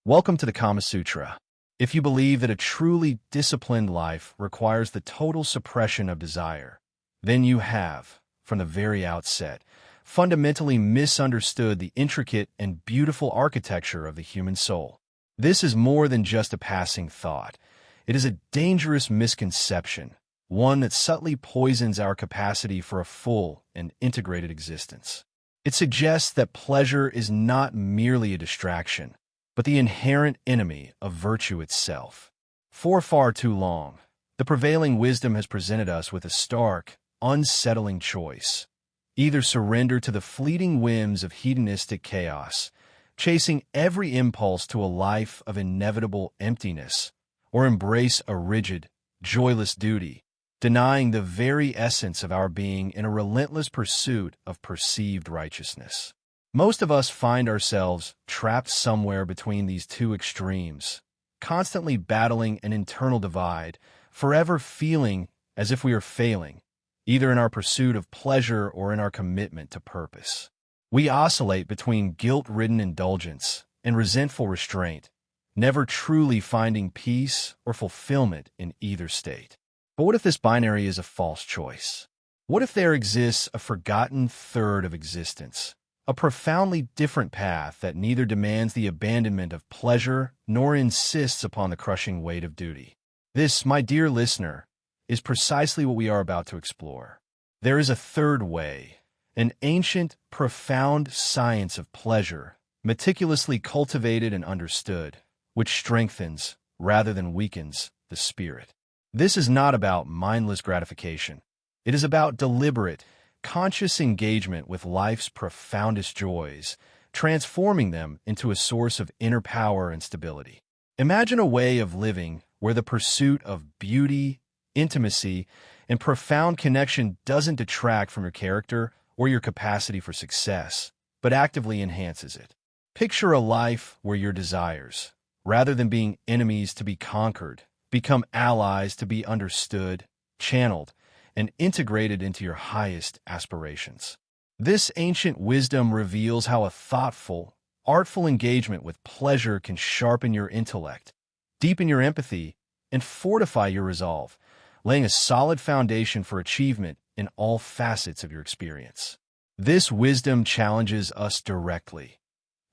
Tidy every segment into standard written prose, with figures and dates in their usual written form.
Welcome to the Kama Sutra. If you believe that a truly disciplined life requires the total suppression of desire, then you have, from the very outset, fundamentally misunderstood the intricate and beautiful architecture of the human soul. This is more than just a passing thought. It is a dangerous misconception, one that subtly poisons our capacity for a full and integrated existence. It suggests that pleasure is not merely a distraction, but the inherent enemy of virtue itself. For far too long, the prevailing wisdom has presented us with a stark, unsettling choice. Either surrender to the fleeting whims of hedonistic chaos, chasing every impulse to a life of inevitable emptiness, or embrace a rigid, joyless duty, denying the very essence of our being in a relentless pursuit of perceived righteousness. Most of us find ourselves trapped somewhere between these two extremes, constantly battling an internal divide, forever feeling as if we are failing, either in our pursuit of pleasure or in our commitment to purpose. We oscillate between guilt-ridden indulgence and resentful restraint, never truly finding peace or fulfillment in either state. But what if this binary is a false choice? What if there exists a forgotten third of existence? A profoundly different path that neither demands the abandonment of pleasure nor insists upon the crushing weight of duty. This, my dear listener, is precisely what we are about to explore. There is a third way, an ancient, profound science of pleasure, meticulously cultivated and understood, which strengthens, rather than weakens, the spirit. This is not about mindless gratification. It is about deliberate, conscious engagement with life's profoundest joys, transforming them into a source of inner power and stability. Imagine a way of living where the pursuit of beauty, intimacy, and profound connection doesn't detract from your character or your capacity for success, but actively enhances it. Picture a life where your desires, rather than being enemies to be conquered, become allies to be understood, channeled, and integrated into your highest aspirations. This ancient wisdom reveals how a thoughtful, artful engagement with pleasure can sharpen your intellect, deepen your empathy, and fortify your resolve, laying a solid foundation for achievement in all facets of your experience. This wisdom challenges us directly.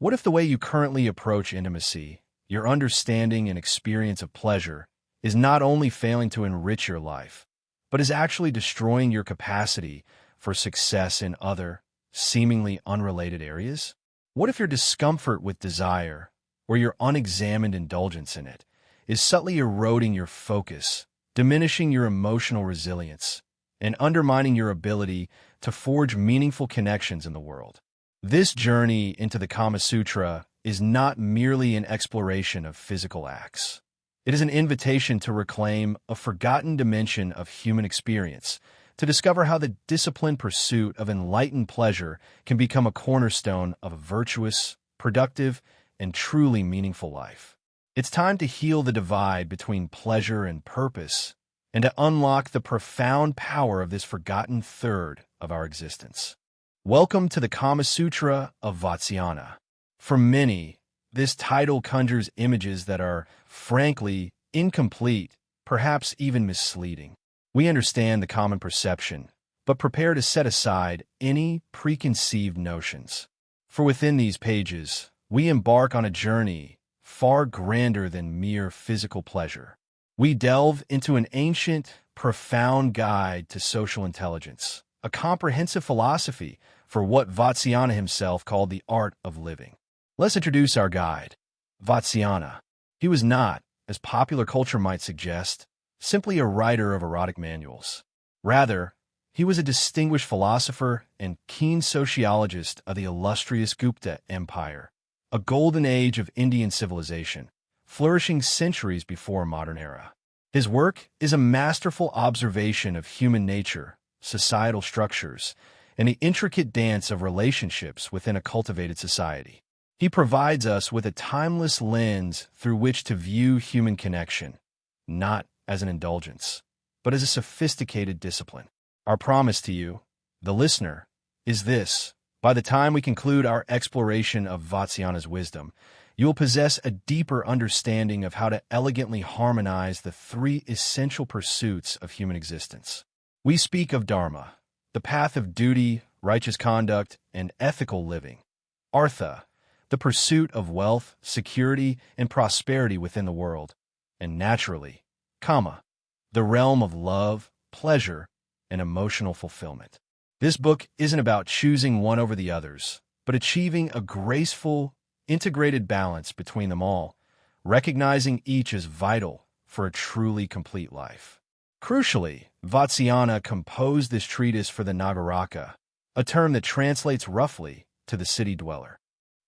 What if the way you currently approach intimacy, your understanding and experience of pleasure, is not only failing to enrich your life, but is actually destroying your capacity for success in other, seemingly unrelated areas? What if your discomfort with desire, or your unexamined indulgence in it, is subtly eroding your focus, diminishing your emotional resilience, and undermining your ability to forge meaningful connections in the world? This journey into the Kama Sutra is not merely an exploration of physical acts. It is an invitation to reclaim a forgotten dimension of human experience, to discover how the disciplined pursuit of enlightened pleasure can become a cornerstone of a virtuous, productive, and truly meaningful life. It's time to heal the divide between pleasure and purpose, and to unlock the profound power of this forgotten third of our existence. Welcome to the Kama Sutra of Vatsyayana. For many, this title conjures images that are, frankly, incomplete, perhaps even misleading. We understand the common perception, but prepare to set aside any preconceived notions. For within these pages, we embark on a journey far grander than mere physical pleasure. We delve into an ancient, profound guide to social intelligence, a comprehensive philosophy for what Vatsyayana himself called the art of living. Let's introduce our guide, Vatsyayana. He was not, as popular culture might suggest, simply a writer of erotic manuals. Rather, he was a distinguished philosopher and keen sociologist of the illustrious Gupta Empire, a golden age of Indian civilization, flourishing centuries before a modern era. His work is a masterful observation of human nature, societal structures, and the intricate dance of relationships within a cultivated society. He provides us with a timeless lens through which to view human connection, not as an indulgence, but as a sophisticated discipline. Our promise to you, the listener, is this: by the time we conclude our exploration of Vatsyayana's wisdom, you will possess a deeper understanding of how to elegantly harmonize the three essential pursuits of human existence. We speak of Dharma, the path of duty, righteous conduct, and ethical living. Artha, the pursuit of wealth, security, and prosperity within the world. And naturally, Kama, the realm of love, pleasure, and emotional fulfillment. This book isn't about choosing one over the others, but achieving a graceful, integrated balance between them all, recognizing each as vital for a truly complete life. Crucially, Vatsyayana composed this treatise for the Nagaraka, a term that translates roughly to the city dweller.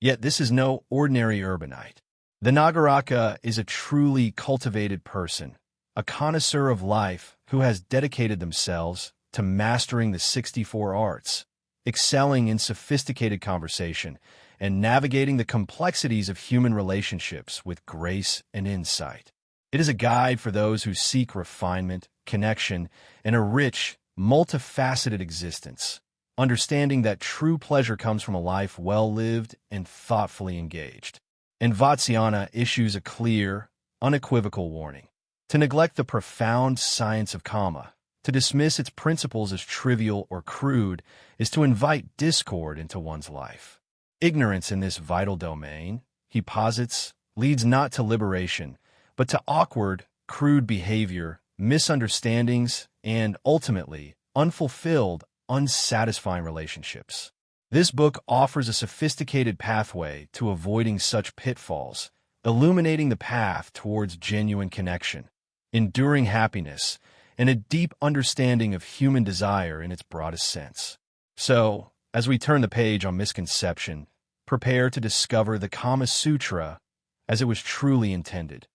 Yet this is no ordinary urbanite. The Nagaraka is a truly cultivated person, a connoisseur of life who has dedicated themselves to mastering the 64 arts, excelling in sophisticated conversation, and navigating the complexities of human relationships with grace and insight. It is a guide for those who seek refinement, connection, and a rich, multifaceted existence, understanding that true pleasure comes from a life well-lived and thoughtfully engaged. And Vatsyayana issues a clear, unequivocal warning. To neglect the profound science of Kama, to dismiss its principles as trivial or crude, is to invite discord into one's life. Ignorance in this vital domain, he posits, leads not to liberation, but to awkward, crude behavior, misunderstandings, and, ultimately, unfulfilled, unsatisfying relationships. This book offers a sophisticated pathway to avoiding such pitfalls, illuminating the path towards genuine connection, enduring happiness, and a deep understanding of human desire in its broadest sense. So, as we turn the page on misconception, prepare to discover the Kama Sutra as it was truly intended.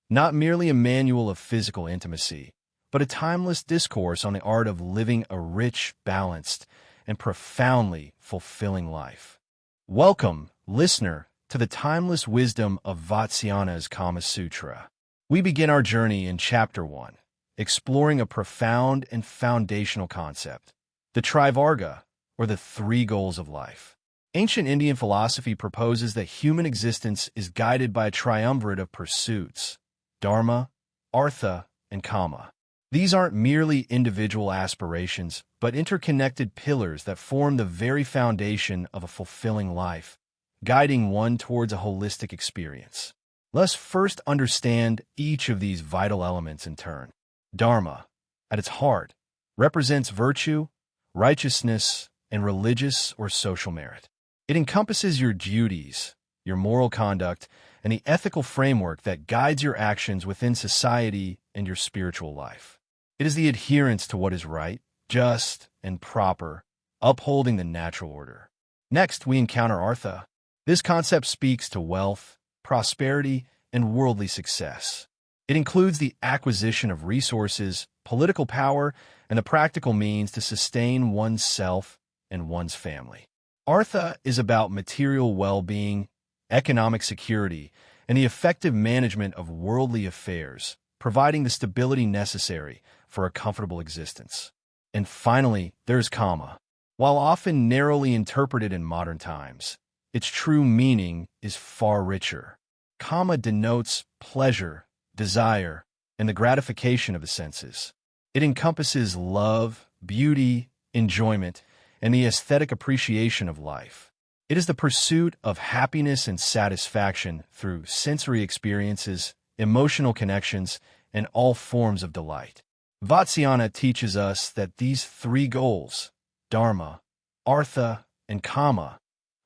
Not merely a manual of physical intimacy, but a timeless discourse on the art of living a rich, balanced, and profoundly fulfilling life. Welcome, listener, to the timeless wisdom of Vatsyayana's Kama Sutra. We begin our journey in Chapter 1, exploring a profound and foundational concept, the Trivarga, or the three goals of life. Ancient Indian philosophy proposes that human existence is guided by a triumvirate of pursuits, Dharma, Artha, and Kama. These aren't merely individual aspirations, but interconnected pillars that form the very foundation of a fulfilling life, guiding one towards a holistic experience. Let's first understand each of these vital elements in turn. Dharma, at its heart, represents virtue, righteousness, and religious or social merit. It encompasses your duties, your moral conduct, and the ethical framework that guides your actions within society and your spiritual life. It is the adherence to what is right, just, and proper, upholding the natural order. Next, we encounter Artha. This concept speaks to wealth, prosperity, and worldly success. It includes the acquisition of resources, political power, and the practical means to sustain one's self and one's family. Artha is about material well-being, economic security, and the effective management of worldly affairs, providing the stability necessary for a comfortable existence. And finally, there's Kama. While often narrowly interpreted in modern times, its true meaning is far richer. Kama denotes pleasure, desire, and the gratification of the senses. It encompasses love, beauty, enjoyment, and the aesthetic appreciation of life. It is the pursuit of happiness and satisfaction through sensory experiences, emotional connections, and all forms of delight. Vatsyayana teaches us that these three goals, Dharma, Artha, and Kama,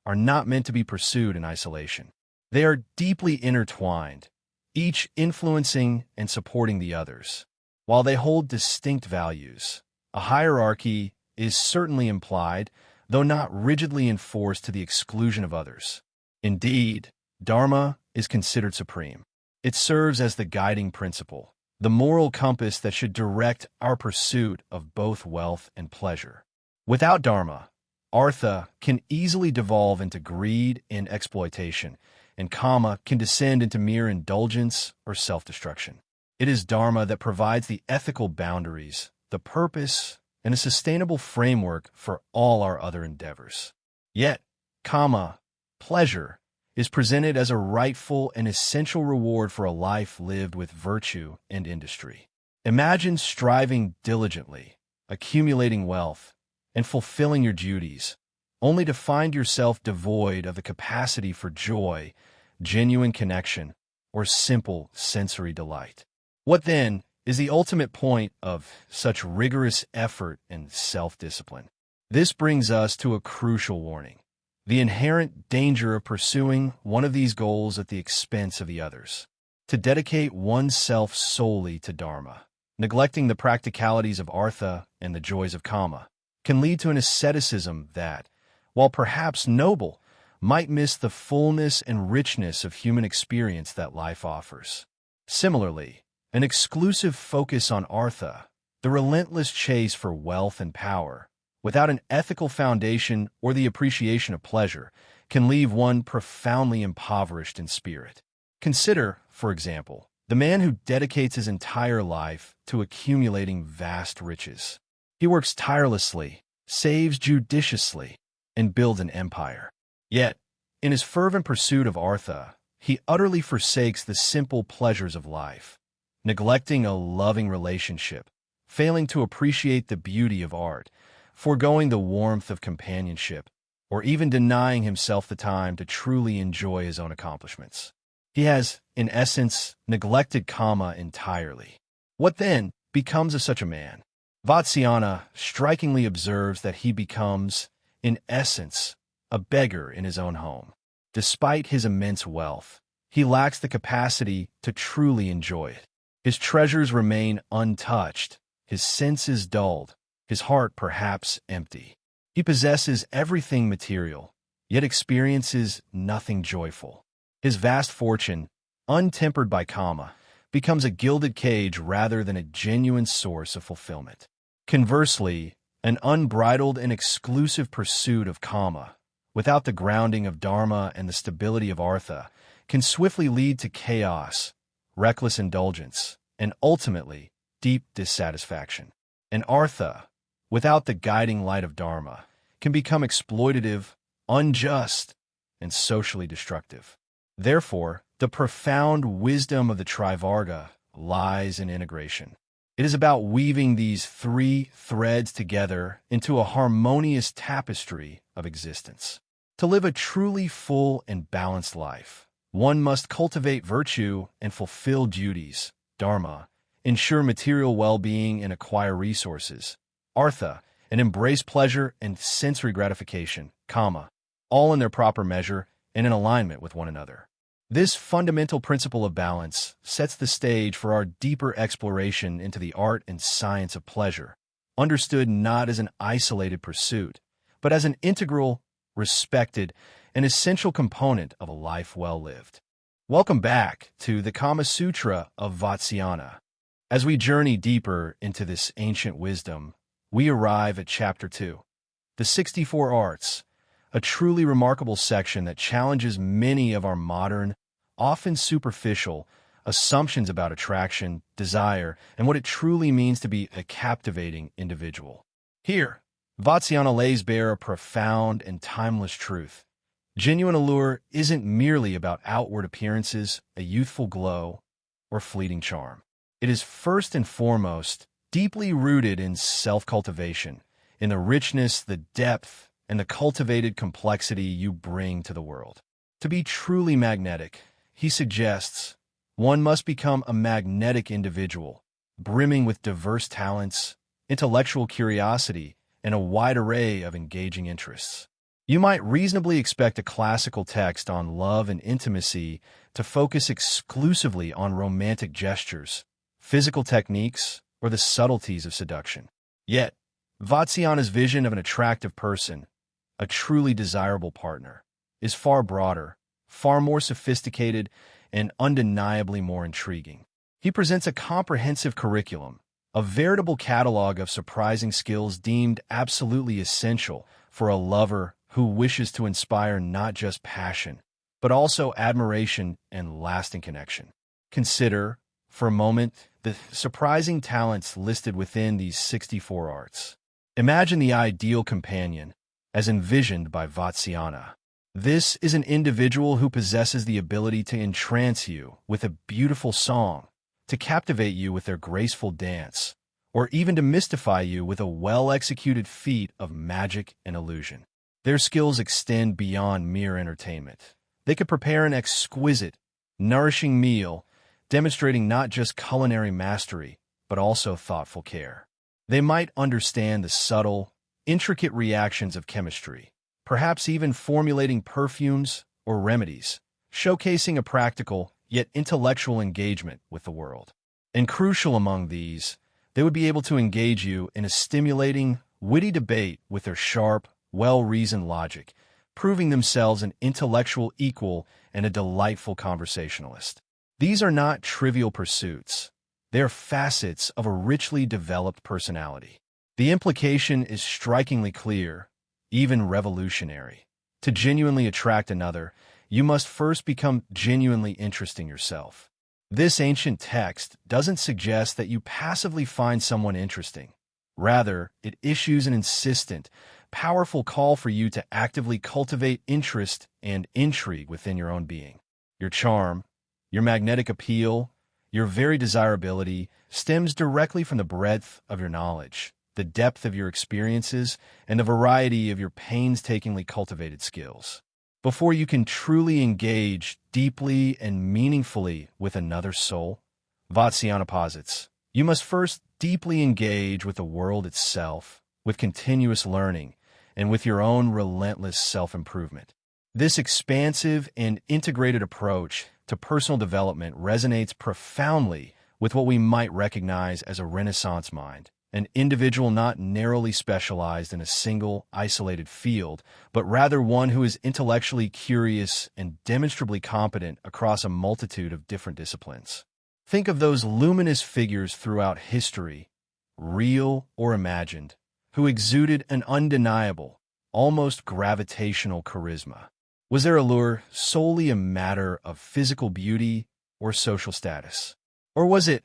are not meant to be pursued in isolation. They are deeply intertwined, each influencing and supporting the others. While they hold distinct values, a hierarchy is certainly implied, though not rigidly enforced to the exclusion of others. Indeed, Dharma is considered supreme. It serves as the guiding principle, the moral compass that should direct our pursuit of both wealth and pleasure. Without Dharma, Artha can easily devolve into greed and exploitation, and Kama can descend into mere indulgence or self-destruction. It is Dharma that provides the ethical boundaries, the purpose, and a sustainable framework for all our other endeavors. Yet, Kama, pleasure, is presented as a rightful and essential reward for a life lived with virtue and industry. Imagine striving diligently, accumulating wealth, and fulfilling your duties, only to find yourself devoid of the capacity for joy, genuine connection, or simple sensory delight. What then is the ultimate point of such rigorous effort and self-discipline? This brings us to a crucial warning: the inherent danger of pursuing one of these goals at the expense of the others. To dedicate oneself solely to Dharma, neglecting the practicalities of Artha and the joys of Kama, can lead to an asceticism that, while perhaps noble, might miss the fullness and richness of human experience that life offers. Similarly, an exclusive focus on Artha, the relentless chase for wealth and power, without an ethical foundation or the appreciation of pleasure, can leave one profoundly impoverished in spirit. Consider, for example, the man who dedicates his entire life to accumulating vast riches. He works tirelessly, saves judiciously, and builds an empire. Yet, in his fervent pursuit of Artha, he utterly forsakes the simple pleasures of life, neglecting a loving relationship, failing to appreciate the beauty of art, foregoing the warmth of companionship, or even denying himself the time to truly enjoy his own accomplishments. He has, in essence, neglected Kama entirely. What then becomes of such a man? Vatsyayana strikingly observes that he becomes, in essence, a beggar in his own home. Despite his immense wealth, he lacks the capacity to truly enjoy it. His treasures remain untouched, his senses dulled, his heart perhaps empty. He possesses everything material, yet experiences nothing joyful. His vast fortune, untempered by Kama, becomes a gilded cage rather than a genuine source of fulfillment. Conversely, an unbridled and exclusive pursuit of Kama, without the grounding of Dharma and the stability of Artha, can swiftly lead to chaos, reckless indulgence, and ultimately, deep dissatisfaction. And Artha, without the guiding light of Dharma, can become exploitative, unjust, and socially destructive. Therefore, the profound wisdom of the Trivarga lies in integration. It is about weaving these three threads together into a harmonious tapestry of existence. To live a truly full and balanced life, one must cultivate virtue and fulfill duties, Dharma, ensure material well-being and acquire resources, Artha, and embrace pleasure and sensory gratification, Kama, all in their proper measure and in alignment with one another. This fundamental principle of balance sets the stage for our deeper exploration into the art and science of pleasure, understood not as an isolated pursuit, but as an integral, respected, and essential component of a life well lived. Welcome back to the Kama Sutra of Vatsyayana. As we journey deeper into this ancient wisdom, we arrive at Chapter 2, the 64 Arts, a truly remarkable section that challenges many of our modern, often superficial, assumptions about attraction, desire, and what it truly means to be a captivating individual. Here, Vatsyayana lays bare a profound and timeless truth. Genuine allure isn't merely about outward appearances, a youthful glow, or fleeting charm. It is first and foremost deeply rooted in self-cultivation, in the richness, the depth, and the cultivated complexity you bring to the world. To be truly magnetic, he suggests, one must become a magnetic individual, brimming with diverse talents, intellectual curiosity, and a wide array of engaging interests. You might reasonably expect a classical text on love and intimacy to focus exclusively on romantic gestures, physical techniques, or the subtleties of seduction. Yet, Vatsyayana's vision of an attractive person, a truly desirable partner, is far broader, far more sophisticated, and undeniably more intriguing. He presents a comprehensive curriculum, a veritable catalog of surprising skills deemed absolutely essential for a lover who wishes to inspire not just passion, but also admiration and lasting connection. Consider, for a moment, the surprising talents listed within these 64 arts. Imagine the ideal companion, as envisioned by Vatsyayana. This is an individual who possesses the ability to entrance you with a beautiful song, to captivate you with their graceful dance, or even to mystify you with a well-executed feat of magic and illusion. Their skills extend beyond mere entertainment. They could prepare an exquisite, nourishing meal, demonstrating not just culinary mastery, but also thoughtful care. They might understand the subtle, intricate reactions of chemistry, perhaps even formulating perfumes or remedies, showcasing a practical yet intellectual engagement with the world. And crucial among these, they would be able to engage you in a stimulating, witty debate with their sharp, well-reasoned logic, proving themselves an intellectual equal and a delightful conversationalist. These are not trivial pursuits. They are facets of a richly developed personality. The implication is strikingly clear, even revolutionary. To genuinely attract another, you must first become genuinely interesting yourself. This ancient text doesn't suggest that you passively find someone interesting. Rather, it issues an insistent, powerful call for you to actively cultivate interest and intrigue within your own being. Your charm, your magnetic appeal, your very desirability stems directly from the breadth of your knowledge, the depth of your experiences, and the variety of your painstakingly cultivated skills. Before you can truly engage deeply and meaningfully with another soul, Vatsyayana posits, you must first deeply engage with the world itself, with continuous learning, and with your own relentless self-improvement. This expansive and integrated approach to personal development resonates profoundly with what we might recognize as a Renaissance mind, an individual not narrowly specialized in a single, isolated field, but rather one who is intellectually curious and demonstrably competent across a multitude of different disciplines. Think of those luminous figures throughout history, real or imagined, who exuded an undeniable, almost gravitational charisma. Was their allure solely a matter of physical beauty or social status? Or was it,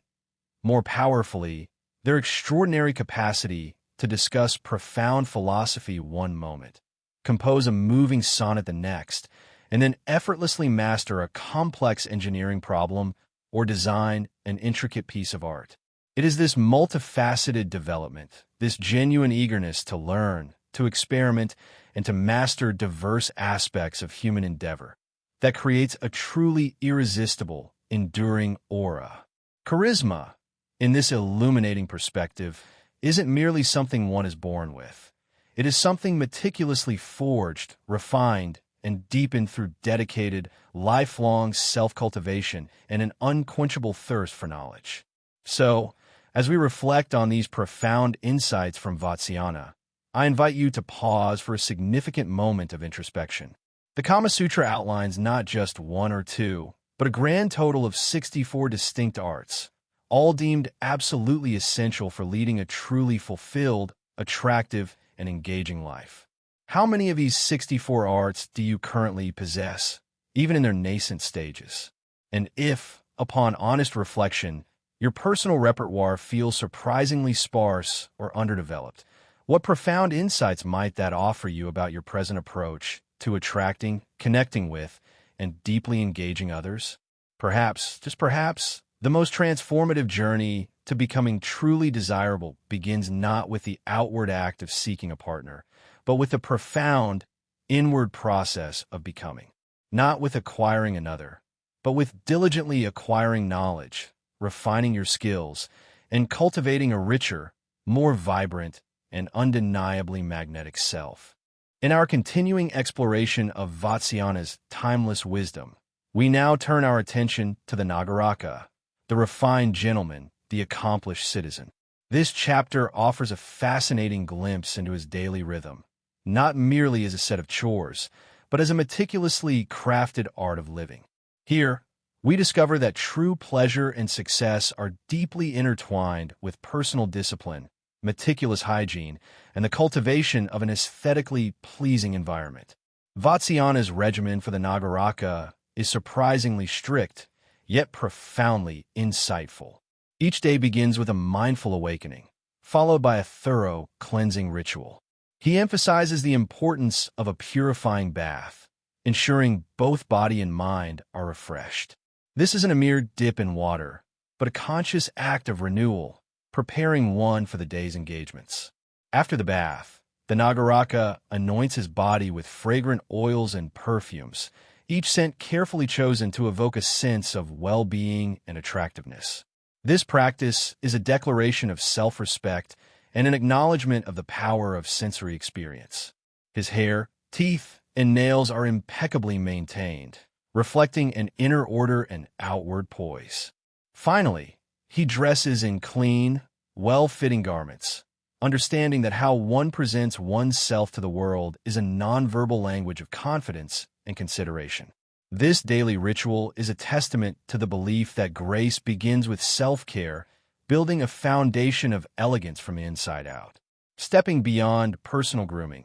more powerfully, their extraordinary capacity to discuss profound philosophy one moment, compose a moving sonnet the next, and then effortlessly master a complex engineering problem or design an intricate piece of art? It is this multifaceted development, this genuine eagerness to learn, to experiment, and to master diverse aspects of human endeavor that creates a truly irresistible, enduring aura. Charisma, in this illuminating perspective, isn't merely something one is born with. It is something meticulously forged, refined, and deepened through dedicated, lifelong self-cultivation and an unquenchable thirst for knowledge. So, as we reflect on these profound insights from Vatsyayana, I invite you to pause for a significant moment of introspection. The Kama Sutra outlines not just one or two, but a grand total of 64 distinct arts, all deemed absolutely essential for leading a truly fulfilled, attractive, and engaging life. How many of these 64 arts do you currently possess, even in their nascent stages? And if, upon honest reflection, your personal repertoire feels surprisingly sparse or underdeveloped, what profound insights might that offer you about your present approach to attracting, connecting with, and deeply engaging others? Perhaps, just perhaps, the most transformative journey to becoming truly desirable begins not with the outward act of seeking a partner, but with the profound, inward process of becoming. Not with acquiring another, but with diligently acquiring knowledge, refining your skills, and cultivating a richer, more vibrant, and undeniably magnetic self. In our continuing exploration of Vatsyayana's timeless wisdom, we now turn our attention to the Nagaraka, the refined gentleman, the accomplished citizen. This chapter offers a fascinating glimpse into his daily rhythm, not merely as a set of chores, but as a meticulously crafted art of living. Here, we discover that true pleasure and success are deeply intertwined with personal discipline, meticulous hygiene, and the cultivation of an aesthetically pleasing environment. Vatsyayana's regimen for the Nagaraka is surprisingly strict, yet profoundly insightful. Each day begins with a mindful awakening, followed by a thorough cleansing ritual. He emphasizes the importance of a purifying bath, ensuring both body and mind are refreshed. This isn't a mere dip in water, but a conscious act of renewal, preparing one for the day's engagements. After the bath, the Nagaraka anoints his body with fragrant oils and perfumes, each scent carefully chosen to evoke a sense of well-being and attractiveness. This practice is a declaration of self-respect and an acknowledgement of the power of sensory experience. His hair, teeth, and nails are impeccably maintained, reflecting an inner order and outward poise. Finally, he dresses in clean, well-fitting garments, understanding that how one presents oneself to the world is a nonverbal language of confidence and consideration. This daily ritual is a testament to the belief that grace begins with self-care, building a foundation of elegance from the inside out. Stepping beyond personal grooming,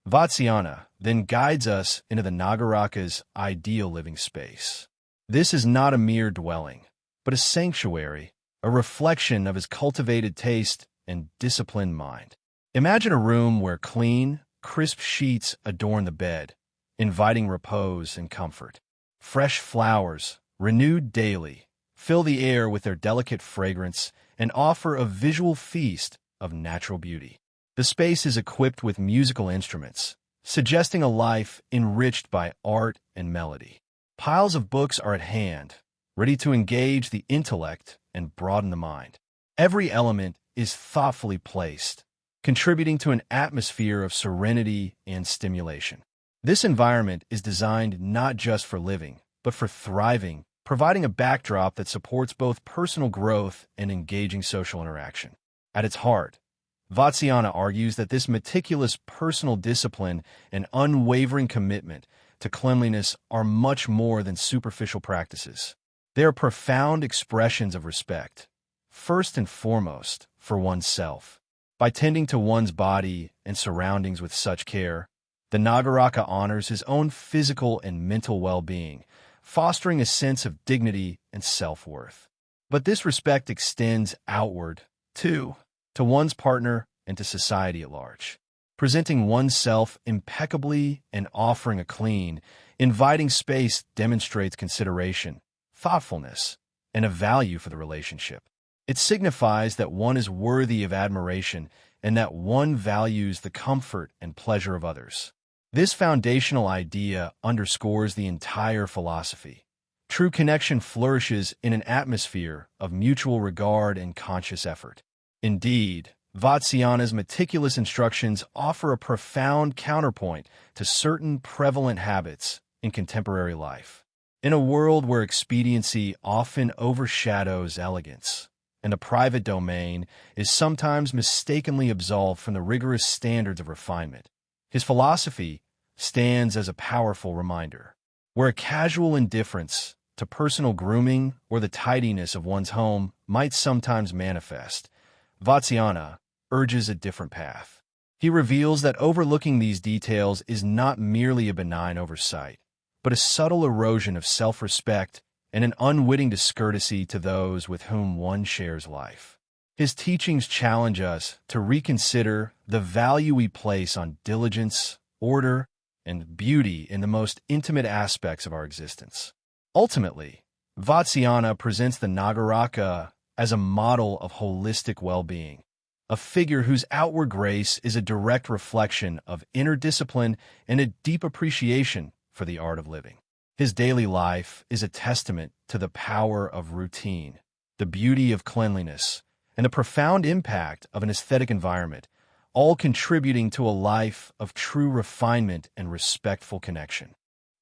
Vatsyayana then guides us into the Nagaraka's ideal living space. This is not a mere dwelling, but a sanctuary, a reflection of his cultivated taste and disciplined mind. Imagine a room where clean, crisp sheets adorn the bed, inviting repose and comfort. Fresh flowers, renewed daily, fill the air with their delicate fragrance and offer a visual feast of natural beauty. The space is equipped with musical instruments, suggesting a life enriched by art and melody. Piles of books are at hand, ready to engage the intellect and broaden the mind. Every element is thoughtfully placed, contributing to an atmosphere of serenity and stimulation. This environment is designed not just for living, but for thriving, providing a backdrop that supports both personal growth and engaging social interaction. At its heart, Vatsyayana argues that this meticulous personal discipline and unwavering commitment to cleanliness are much more than superficial practices. They are profound expressions of respect, first and foremost, for oneself. By tending to one's body and surroundings with such care, the Nagaraka honors his own physical and mental well-being, fostering a sense of dignity and self-worth. But this respect extends outward, too, to one's partner and to society at large. Presenting oneself impeccably and offering a clean, inviting space demonstrates consideration, thoughtfulness, and a value for the relationship. It signifies that one is worthy of admiration and that one values the comfort and pleasure of others. This foundational idea underscores the entire philosophy. True connection flourishes in an atmosphere of mutual regard and conscious effort. Indeed, Vatsyayana's meticulous instructions offer a profound counterpoint to certain prevalent habits in contemporary life. In a world where expediency often overshadows elegance, and the private domain is sometimes mistakenly absolved from the rigorous standards of refinement, his philosophy stands as a powerful reminder. Where a casual indifference to personal grooming or the tidiness of one's home might sometimes manifest, Vatsyayana urges a different path. He reveals that overlooking these details is not merely a benign oversight, but a subtle erosion of self-respect and an unwitting discourtesy to those with whom one shares life. His teachings challenge us to reconsider the value we place on diligence, order, and beauty in the most intimate aspects of our existence. Ultimately, Vatsyayana presents the Nagaraka as a model of holistic well-being, a figure whose outward grace is a direct reflection of inner discipline and a deep appreciation for the art of living. His daily life is a testament to the power of routine, the beauty of cleanliness, and the profound impact of an aesthetic environment, all contributing to a life of true refinement and respectful connection.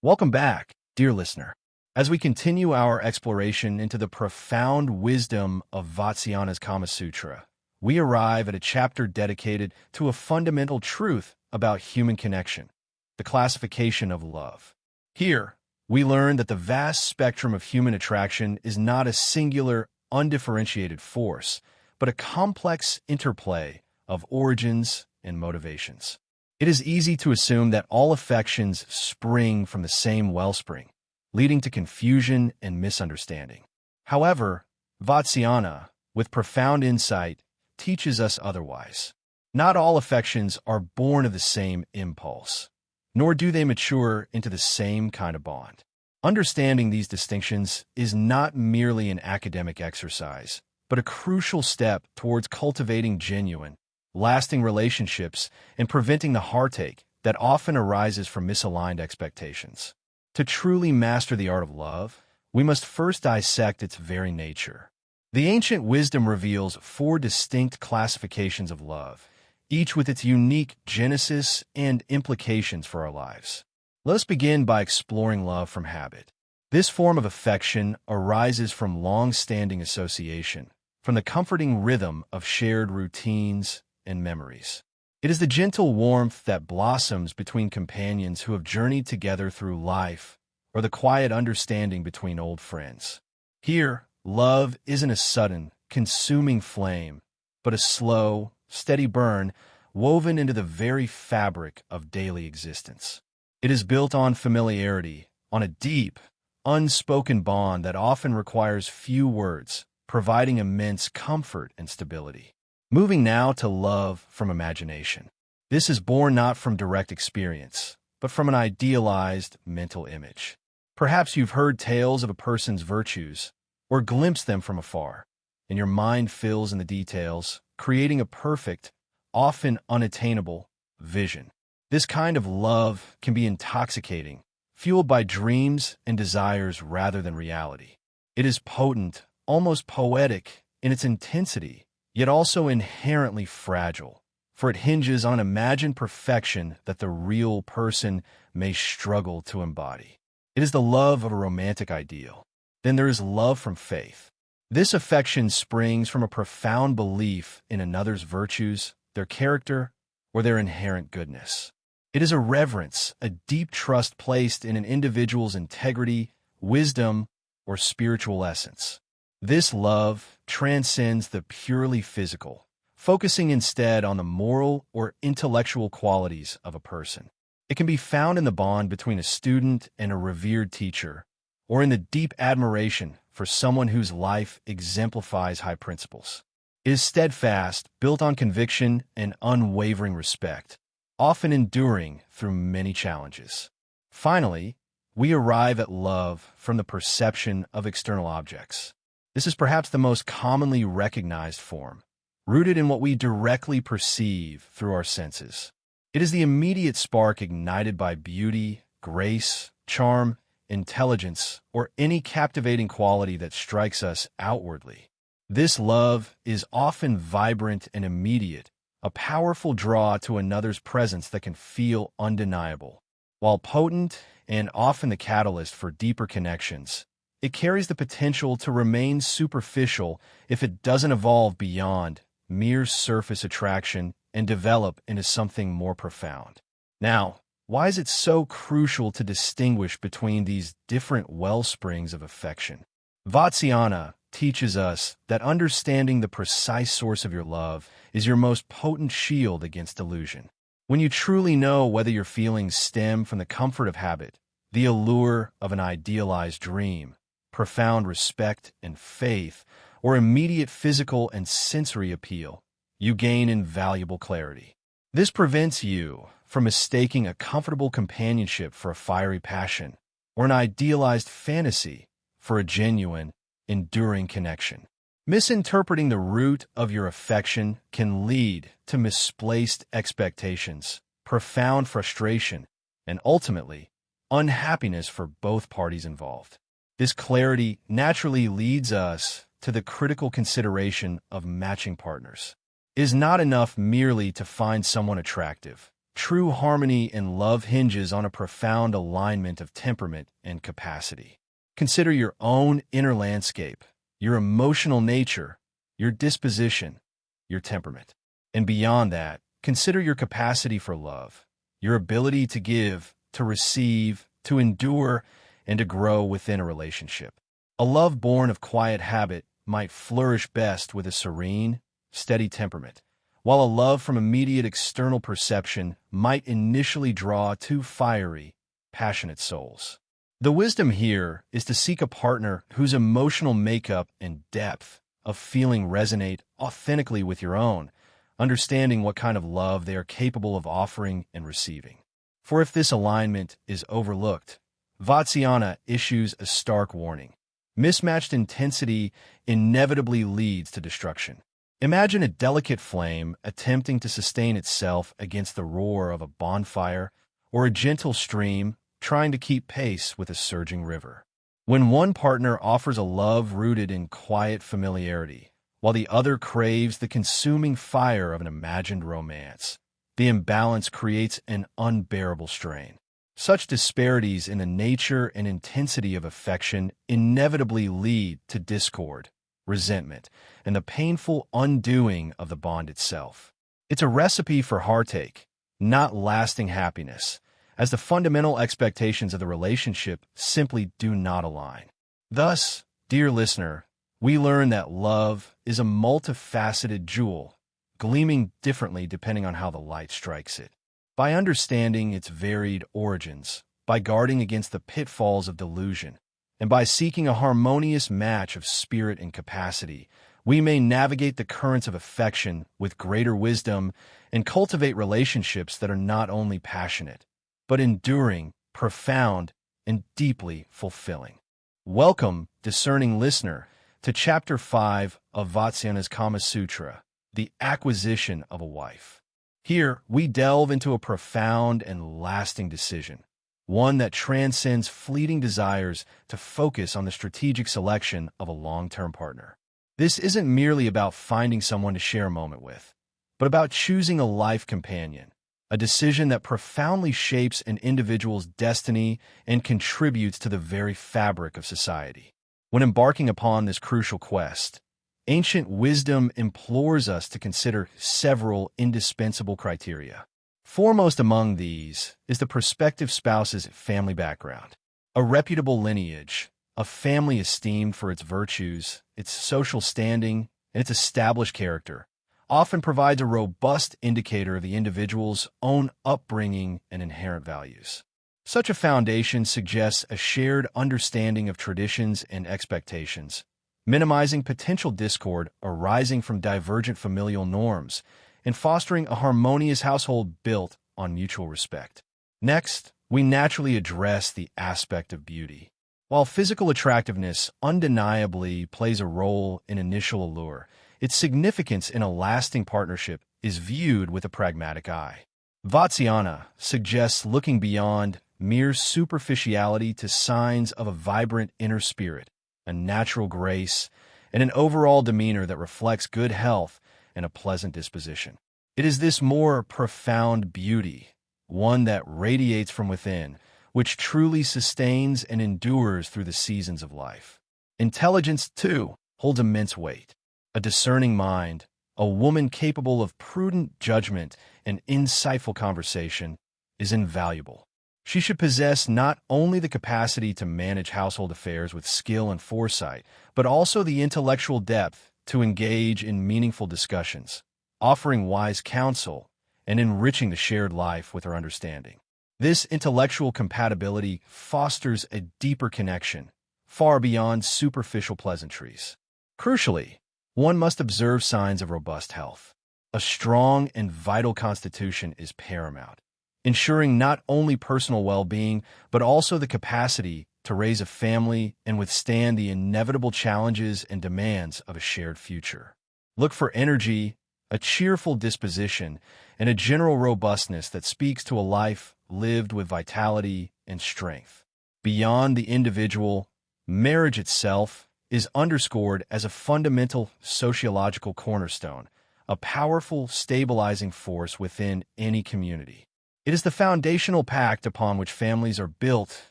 Welcome back, dear listener. As we continue our exploration into the profound wisdom of Vatsyayana's Kama Sutra, we arrive at a chapter dedicated to a fundamental truth about human connection, the classification of love. Here, we learn that the vast spectrum of human attraction is not a singular, undifferentiated force, but a complex interplay of origins and motivations. It is easy to assume that all affections spring from the same wellspring, leading to confusion and misunderstanding. However, Vatsyayana, with profound insight, teaches us otherwise. Not all affections are born of the same impulse. nor do they mature into the same kind of bond. Understanding these distinctions is not merely an academic exercise, but a crucial step towards cultivating genuine, lasting relationships and preventing the heartache that often arises from misaligned expectations. To truly master the art of love, we must first dissect its very nature. The ancient wisdom reveals 4 distinct classifications of love, each with its unique genesis and implications for our lives. Let us begin by exploring love from habit. This form of affection arises from long-standing association, from the comforting rhythm of shared routines and memories. It is the gentle warmth that blossoms between companions who have journeyed together through life, or the quiet understanding between old friends. Here, love isn't a sudden, consuming flame, but a slow, steady burn woven into the very fabric of daily existence. It is built on familiarity, on a deep, unspoken bond that often requires few words, providing immense comfort and stability. Moving now to love from imagination. This is born not from direct experience, but from an idealized mental image. Perhaps you've heard tales of a person's virtues, or glimpsed them from afar, and your mind fills in the details, creating a perfect, often unattainable, vision. This kind of love can be intoxicating, fueled by dreams and desires rather than reality. It is potent, almost poetic in its intensity, yet also inherently fragile, for it hinges on imagined perfection that the real person may struggle to embody. It is the love of a romantic ideal. Then there is love from faith. This affection springs from a profound belief in another's virtues, their character, or their inherent goodness. It is a reverence, a deep trust placed in an individual's integrity, wisdom, or spiritual essence. This love transcends the purely physical, focusing instead on the moral or intellectual qualities of a person. It can be found in the bond between a student and a revered teacher, or in the deep admiration for someone whose life exemplifies high principles. It is steadfast, built on conviction and unwavering respect, often enduring through many challenges. Finally, we arrive at love from the perception of external objects. This is perhaps the most commonly recognized form, rooted in what we directly perceive through our senses. It is the immediate spark ignited by beauty, grace, charm, intelligence, or any captivating quality that strikes us outwardly. This love is often vibrant and immediate, a powerful draw to another's presence that can feel undeniable. While potent and often the catalyst for deeper connections, it carries the potential to remain superficial if it doesn't evolve beyond mere surface attraction and develop into something more profound. Now, why is it so crucial to distinguish between these different wellsprings of affection? Vatsyayana teaches us that understanding the precise source of your love is your most potent shield against delusion. When you truly know whether your feelings stem from the comfort of habit, the allure of an idealized dream, profound respect and faith, or immediate physical and sensory appeal, you gain invaluable clarity. This prevents you from mistaking a comfortable companionship for a fiery passion, or an idealized fantasy for a genuine, enduring connection. Misinterpreting the root of your affection can lead to misplaced expectations, profound frustration, and ultimately, unhappiness for both parties involved. This clarity naturally leads us to the critical consideration of matching partners. It is not enough merely to find someone attractive. True harmony in love hinges on a profound alignment of temperament and capacity. Consider your own inner landscape, your emotional nature, your disposition, your temperament. And beyond that, consider your capacity for love, your ability to give, to receive, to endure, and to grow within a relationship. A love born of quiet habit might flourish best with a serene, steady temperament, while a love from immediate external perception might initially draw two fiery, passionate souls. The wisdom here is to seek a partner whose emotional makeup and depth of feeling resonate authentically with your own, understanding what kind of love they are capable of offering and receiving. For if this alignment is overlooked, Vatsyayana issues a stark warning. Mismatched intensity inevitably leads to destruction. Imagine a delicate flame attempting to sustain itself against the roar of a bonfire, or a gentle stream trying to keep pace with a surging river. When one partner offers a love rooted in quiet familiarity, while the other craves the consuming fire of an imagined romance, the imbalance creates an unbearable strain. Such disparities in the nature and intensity of affection inevitably lead to discord, resentment, and the painful undoing of the bond itself. It's a recipe for heartache, not lasting happiness, as the fundamental expectations of the relationship simply do not align. Thus, dear listener, we learn that love is a multifaceted jewel, gleaming differently depending on how the light strikes it. By understanding its varied origins, by guarding against the pitfalls of delusion, and by seeking a harmonious match of spirit and capacity, we may navigate the currents of affection with greater wisdom and cultivate relationships that are not only passionate, but enduring, profound, and deeply fulfilling. Welcome, discerning listener, to Chapter 5 of Vatsyayana's Kama Sutra, the acquisition of a wife. Here, we delve into a profound and lasting decision, one that transcends fleeting desires to focus on the strategic selection of a long-term partner. This isn't merely about finding someone to share a moment with, but about choosing a life companion, a decision that profoundly shapes an individual's destiny and contributes to the very fabric of society. When embarking upon this crucial quest, ancient wisdom implores us to consider several indispensable criteria. Foremost among these is the prospective spouse's family background. A reputable lineage, a family esteemed for its virtues, its social standing, and its established character, often provides a robust indicator of the individual's own upbringing and inherent values. Such a foundation suggests a shared understanding of traditions and expectations, minimizing potential discord arising from divergent familial norms, and fostering a harmonious household built on mutual respect. Next, we naturally address the aspect of beauty. While physical attractiveness undeniably plays a role in initial allure, its significance in a lasting partnership is viewed with a pragmatic eye. Vatsyayana suggests looking beyond mere superficiality to signs of a vibrant inner spirit, a natural grace, and an overall demeanor that reflects good health and a pleasant disposition. It is this more profound beauty, one that radiates from within, which truly sustains and endures through the seasons of life. Intelligence, too, holds immense weight. A discerning mind, a woman capable of prudent judgment and insightful conversation, is invaluable. She should possess not only the capacity to manage household affairs with skill and foresight, but also the intellectual depth to engage in meaningful discussions, offering wise counsel and enriching the shared life with her understanding. This intellectual compatibility fosters a deeper connection, far beyond superficial pleasantries. Crucially, one must observe signs of robust health. A strong and vital constitution is paramount, ensuring not only personal well-being, but also the capacity to raise a family and withstand the inevitable challenges and demands of a shared future. Look for energy, a cheerful disposition, and a general robustness that speaks to a life lived with vitality and strength. Beyond the individual, marriage itself is underscored as a fundamental sociological cornerstone, a powerful stabilizing force within any community. It is the foundational pact upon which families are built,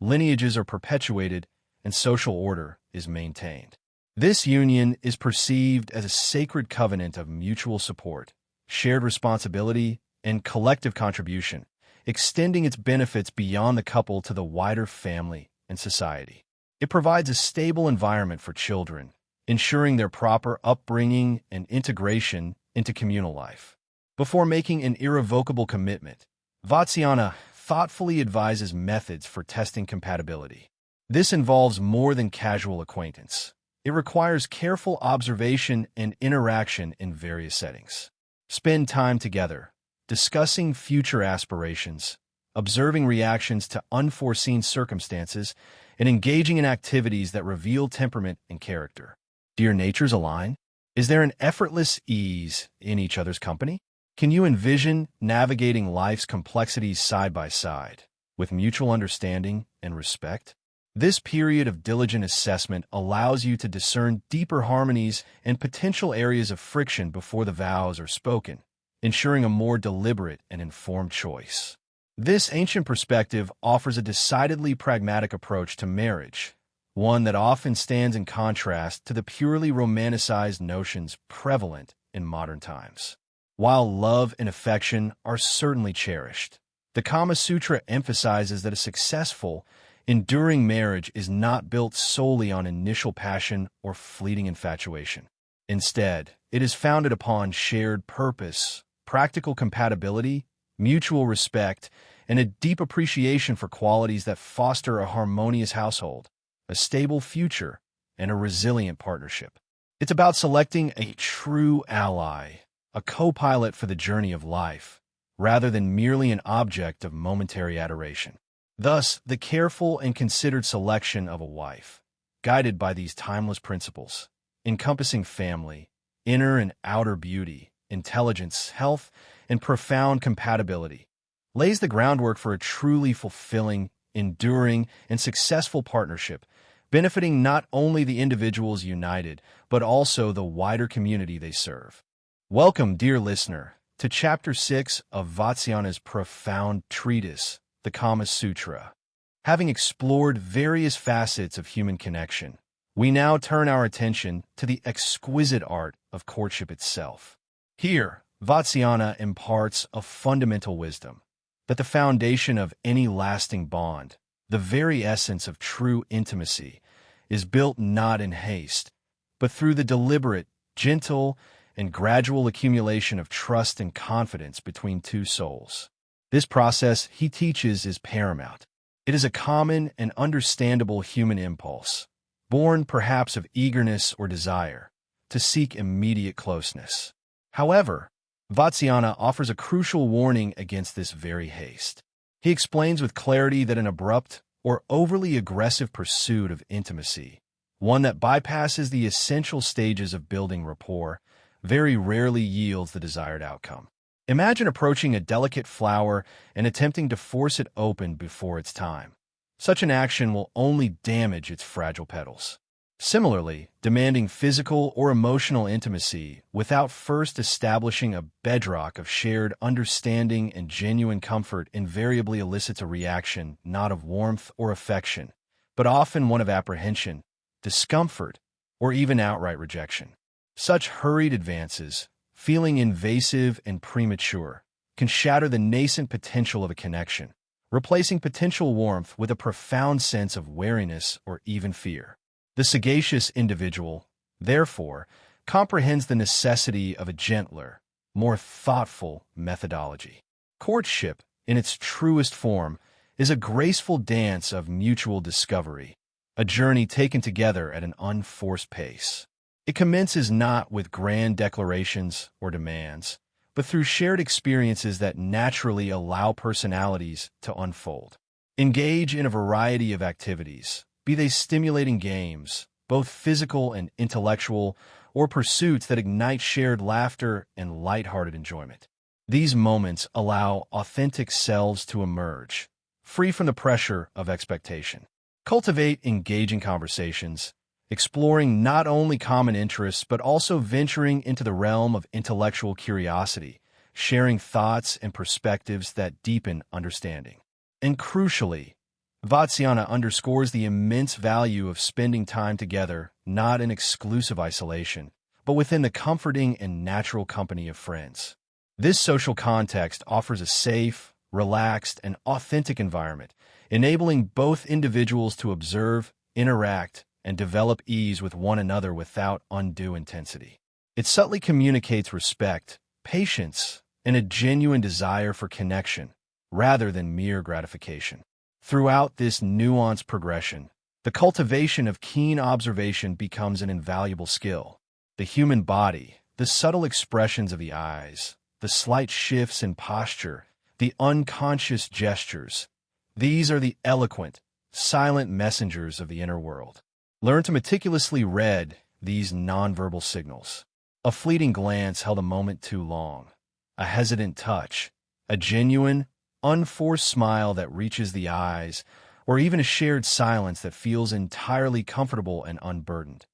lineages are perpetuated, and social order is maintained. This union is perceived as a sacred covenant of mutual support, shared responsibility, and collective contribution, extending its benefits beyond the couple to the wider family and society. It provides a stable environment for children, ensuring their proper upbringing and integration into communal life. Before making an irrevocable commitment, Vatsyayana thoughtfully advises methods for testing compatibility. This involves more than casual acquaintance. It requires careful observation and interaction in various settings. Spend time together, discussing future aspirations, observing reactions to unforeseen circumstances, and engaging in activities that reveal temperament and character. Do your natures align? Is there an effortless ease in each other's company? Can you envision navigating life's complexities side by side, with mutual understanding and respect? This period of diligent assessment allows you to discern deeper harmonies and potential areas of friction before the vows are spoken, ensuring a more deliberate and informed choice. This ancient perspective offers a decidedly pragmatic approach to marriage, one that often stands in contrast to the purely romanticized notions prevalent in modern times. While love and affection are certainly cherished, the Kama Sutra emphasizes that a successful, enduring marriage is not built solely on initial passion or fleeting infatuation. Instead, it is founded upon shared purpose, practical compatibility, mutual respect, and a deep appreciation for qualities that foster a harmonious household, a stable future, and a resilient partnership. It's about selecting a true ally, a co-pilot for the journey of life, rather than merely an object of momentary adoration. Thus, the careful and considered selection of a wife, guided by these timeless principles, encompassing family, inner and outer beauty, intelligence, health, and profound compatibility, lays the groundwork for a truly fulfilling, enduring, and successful partnership, benefiting not only the individuals united, but also the wider community they serve. Welcome, dear listener, to Chapter 6 of Vatsyayana's profound treatise, the Kama Sutra. Having explored various facets of human connection, we now turn our attention to the exquisite art of courtship itself. Here, Vatsyayana imparts a fundamental wisdom, that the foundation of any lasting bond, the very essence of true intimacy, is built not in haste, but through the deliberate, gentle, and gradual accumulation of trust and confidence between two souls. This process, he teaches, is paramount. It is a common and understandable human impulse, born perhaps of eagerness or desire, to seek immediate closeness. However, Vatsyayana offers a crucial warning against this very haste. He explains with clarity that an abrupt or overly aggressive pursuit of intimacy, one that bypasses the essential stages of building rapport, very rarely yields the desired outcome. Imagine approaching a delicate flower and attempting to force it open before its time. Such an action will only damage its fragile petals. Similarly, demanding physical or emotional intimacy without first establishing a bedrock of shared understanding and genuine comfort invariably elicits a reaction not of warmth or affection, but often one of apprehension, discomfort, or even outright rejection. Such hurried advances, feeling invasive and premature, can shatter the nascent potential of a connection, replacing potential warmth with a profound sense of wariness or even fear. The sagacious individual, therefore, comprehends the necessity of a gentler, more thoughtful methodology. Courtship, in its truest form, is a graceful dance of mutual discovery, a journey taken together at an unforced pace. It commences not with grand declarations or demands, but through shared experiences that naturally allow personalities to unfold. Engage in a variety of activities, be they stimulating games, both physical and intellectual, or pursuits that ignite shared laughter and lighthearted enjoyment. These moments allow authentic selves to emerge, free from the pressure of expectation. Cultivate engaging conversations, exploring not only common interests but also venturing into the realm of intellectual curiosity, sharing thoughts and perspectives that deepen understanding. And crucially, Vatsyayana underscores the immense value of spending time together, not in exclusive isolation, but within the comforting and natural company of friends. This social context offers a safe, relaxed, and authentic environment, enabling both individuals to observe, interact, and develop ease with one another without undue intensity. It subtly communicates respect, patience, and a genuine desire for connection, rather than mere gratification. Throughout this nuanced progression, the cultivation of keen observation becomes an invaluable skill. The human body, the subtle expressions of the eyes, the slight shifts in posture, the unconscious gestures. These are the eloquent, silent messengers of the inner world. Learn to meticulously read these nonverbal signals. A fleeting glance held a moment too long, a hesitant touch, a genuine, unforced smile that reaches the eyes, or even a shared silence that feels entirely comfortable and unburdened.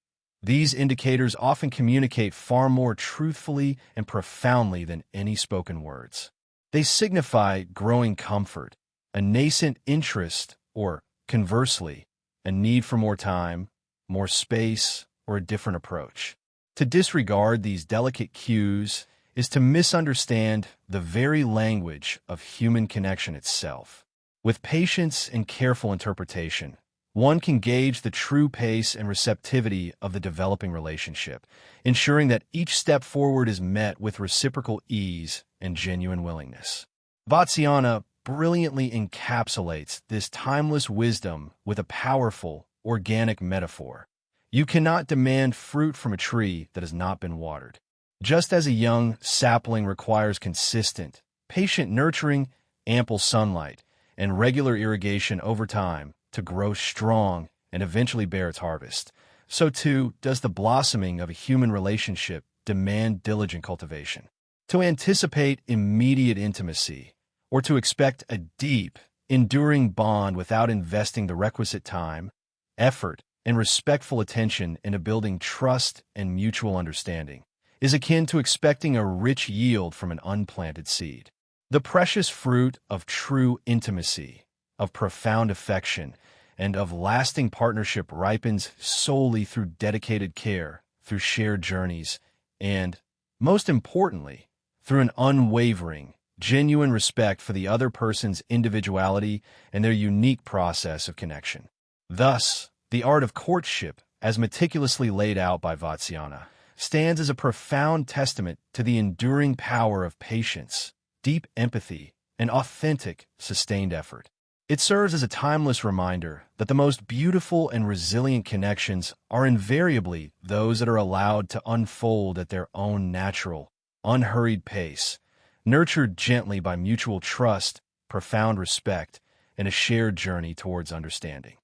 These indicators often communicate far more truthfully and profoundly than any spoken words. They signify growing comfort, a nascent interest, or, conversely, a need for more time, more space, or a different approach. To disregard these delicate cues is to misunderstand the very language of human connection itself. With patience and careful interpretation, one can gauge the true pace and receptivity of the developing relationship, ensuring that each step forward is met with reciprocal ease and genuine willingness. Vatsyayana brilliantly encapsulates this timeless wisdom with a powerful, organic metaphor. You cannot demand fruit from a tree that has not been watered. Just as a young sapling requires consistent, patient nurturing, ample sunlight, and regular irrigation over time to grow strong and eventually bear its harvest, so too does the blossoming of a human relationship demand diligent cultivation. To anticipate immediate intimacy, or to expect a deep, enduring bond without investing the requisite time, effort, and respectful attention into building trust and mutual understanding, is akin to expecting a rich yield from an unplanted seed. The precious fruit of true intimacy, of profound affection, and of lasting partnership ripens solely through dedicated care, through shared journeys, and, most importantly, through an unwavering, genuine respect for the other person's individuality and their unique process of connection. Thus, the art of courtship, as meticulously laid out by Vatsyayana, stands as a profound testament to the enduring power of patience, deep empathy, and authentic, sustained effort. It serves as a timeless reminder that the most beautiful and resilient connections are invariably those that are allowed to unfold at their own natural, unhurried pace, nurtured gently by mutual trust, profound respect, and a shared journey towards understanding.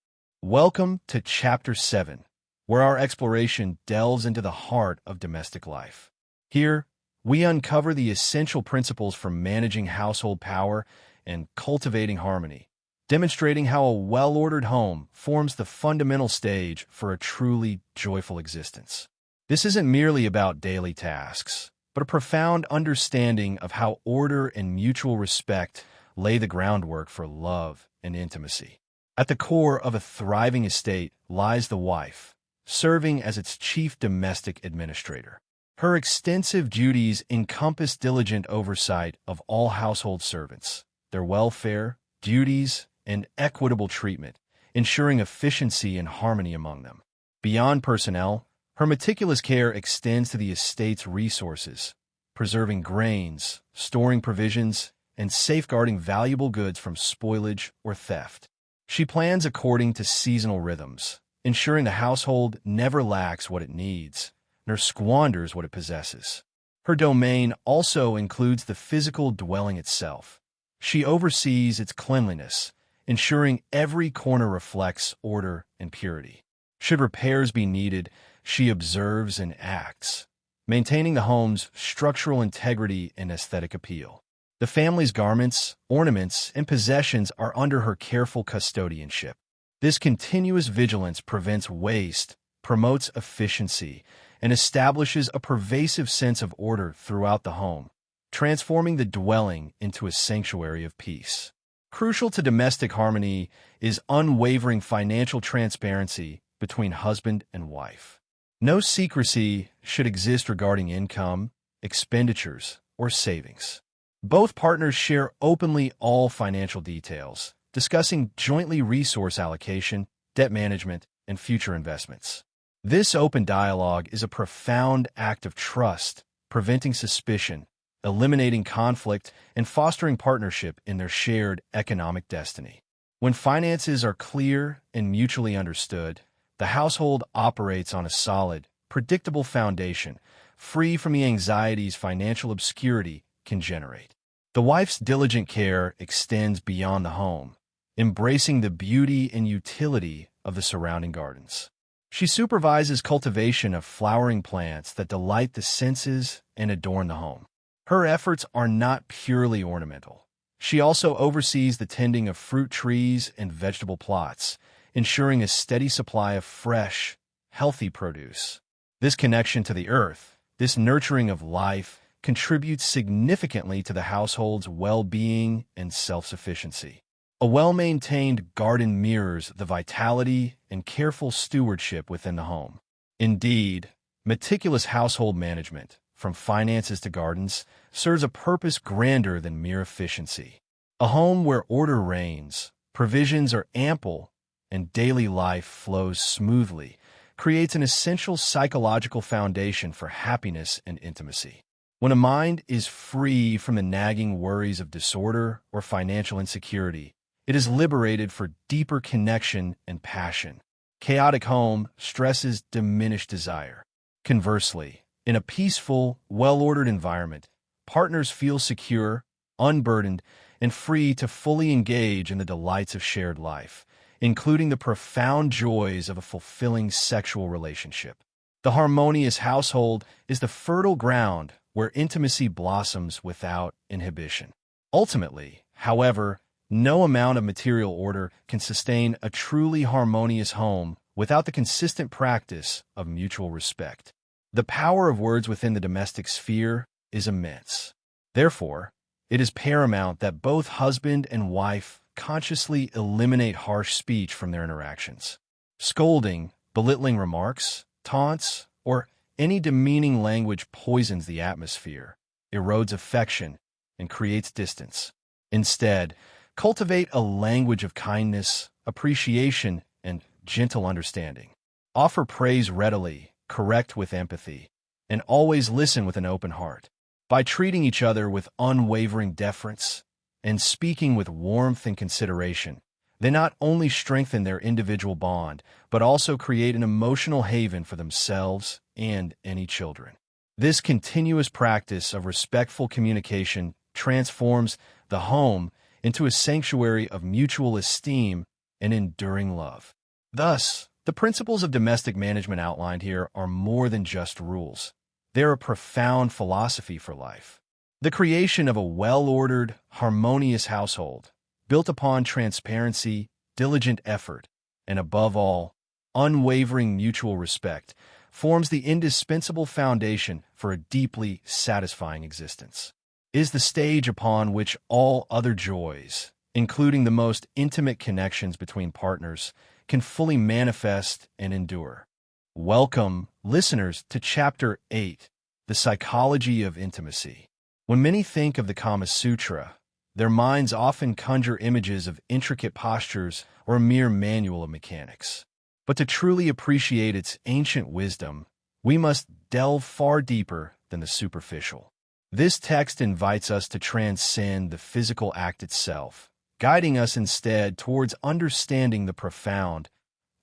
Welcome to Chapter 7, where our exploration delves into the heart of domestic life. Here, we uncover the essential principles for managing household power and cultivating harmony, demonstrating how a well-ordered home forms the fundamental stage for a truly joyful existence. This isn't merely about daily tasks, but a profound understanding of how order and mutual respect lay the groundwork for love and intimacy. At the core of a thriving estate lies the wife, serving as its chief domestic administrator. Her extensive duties encompass diligent oversight of all household servants, their welfare, duties, and equitable treatment, ensuring efficiency and harmony among them. Beyond personnel, her meticulous care extends to the estate's resources, preserving grains, storing provisions, and safeguarding valuable goods from spoilage or theft. She plans according to seasonal rhythms, ensuring the household never lacks what it needs, nor squanders what it possesses. Her domain also includes the physical dwelling itself. She oversees its cleanliness, ensuring every corner reflects order and purity. Should repairs be needed, she observes and acts, maintaining the home's structural integrity and aesthetic appeal. The family's garments, ornaments, and possessions are under her careful custodianship. This continuous vigilance prevents waste, promotes efficiency, and establishes a pervasive sense of order throughout the home, transforming the dwelling into a sanctuary of peace. Crucial to domestic harmony is unwavering financial transparency between husband and wife. No secrecy should exist regarding income, expenditures, or savings. Both partners share openly all financial details, discussing jointly resource allocation, debt management, and future investments. This open dialogue is a profound act of trust, preventing suspicion, eliminating conflict, and fostering partnership in their shared economic destiny. When finances are clear and mutually understood, the household operates on a solid, predictable foundation, free from the anxieties financial obscurity can generate. The wife's diligent care extends beyond the home, embracing the beauty and utility of the surrounding gardens. She supervises cultivation of flowering plants that delight the senses and adorn the home. Her efforts are not purely ornamental. She also oversees the tending of fruit trees and vegetable plots, ensuring a steady supply of fresh, healthy produce. This connection to the earth, this nurturing of life, contributes significantly to the household's well-being and self-sufficiency. A well-maintained garden mirrors the vitality and careful stewardship within the home. Indeed, meticulous household management, from finances to gardens, serves a purpose grander than mere efficiency. A home where order reigns, provisions are ample, and daily life flows smoothly creates an essential psychological foundation for happiness and intimacy. When a mind is free from the nagging worries of disorder or financial insecurity, it is liberated for deeper connection and passion. Chaotic home stresses diminished desire. Conversely, in a peaceful, well-ordered environment, partners feel secure, unburdened, and free to fully engage in the delights of shared life, including the profound joys of a fulfilling sexual relationship. The harmonious household is the fertile ground where intimacy blossoms without inhibition. Ultimately, however, no amount of material order can sustain a truly harmonious home without the consistent practice of mutual respect. The power of words within the domestic sphere is immense. Therefore, it is paramount that both husband and wife consciously eliminate harsh speech from their interactions. Scolding, belittling remarks, taunts, or any demeaning language poisons the atmosphere, erodes affection, and creates distance. Instead, cultivate a language of kindness, appreciation, and gentle understanding. Offer praise readily, correct with empathy, and always listen with an open heart. By treating each other with unwavering deference and speaking with warmth and consideration, they not only strengthen their individual bond, but also create an emotional haven for themselves and any children. This continuous practice of respectful communication transforms the home into a sanctuary of mutual esteem and enduring love. Thus, the principles of domestic management outlined here are more than just rules. They're a profound philosophy for life. The creation of a well-ordered, harmonious household, built upon transparency, diligent effort, and above all, unwavering mutual respect, forms the indispensable foundation for a deeply satisfying existence. It is the stage upon which all other joys, including the most intimate connections between partners, can fully manifest and endure. Welcome, listeners, to Chapter 8, The Psychology of Intimacy. When many think of the Kama Sutra, their minds often conjure images of intricate postures or a mere manual of mechanics. But to truly appreciate its ancient wisdom, we must delve far deeper than the superficial. This text invites us to transcend the physical act itself, guiding us instead towards understanding the profound,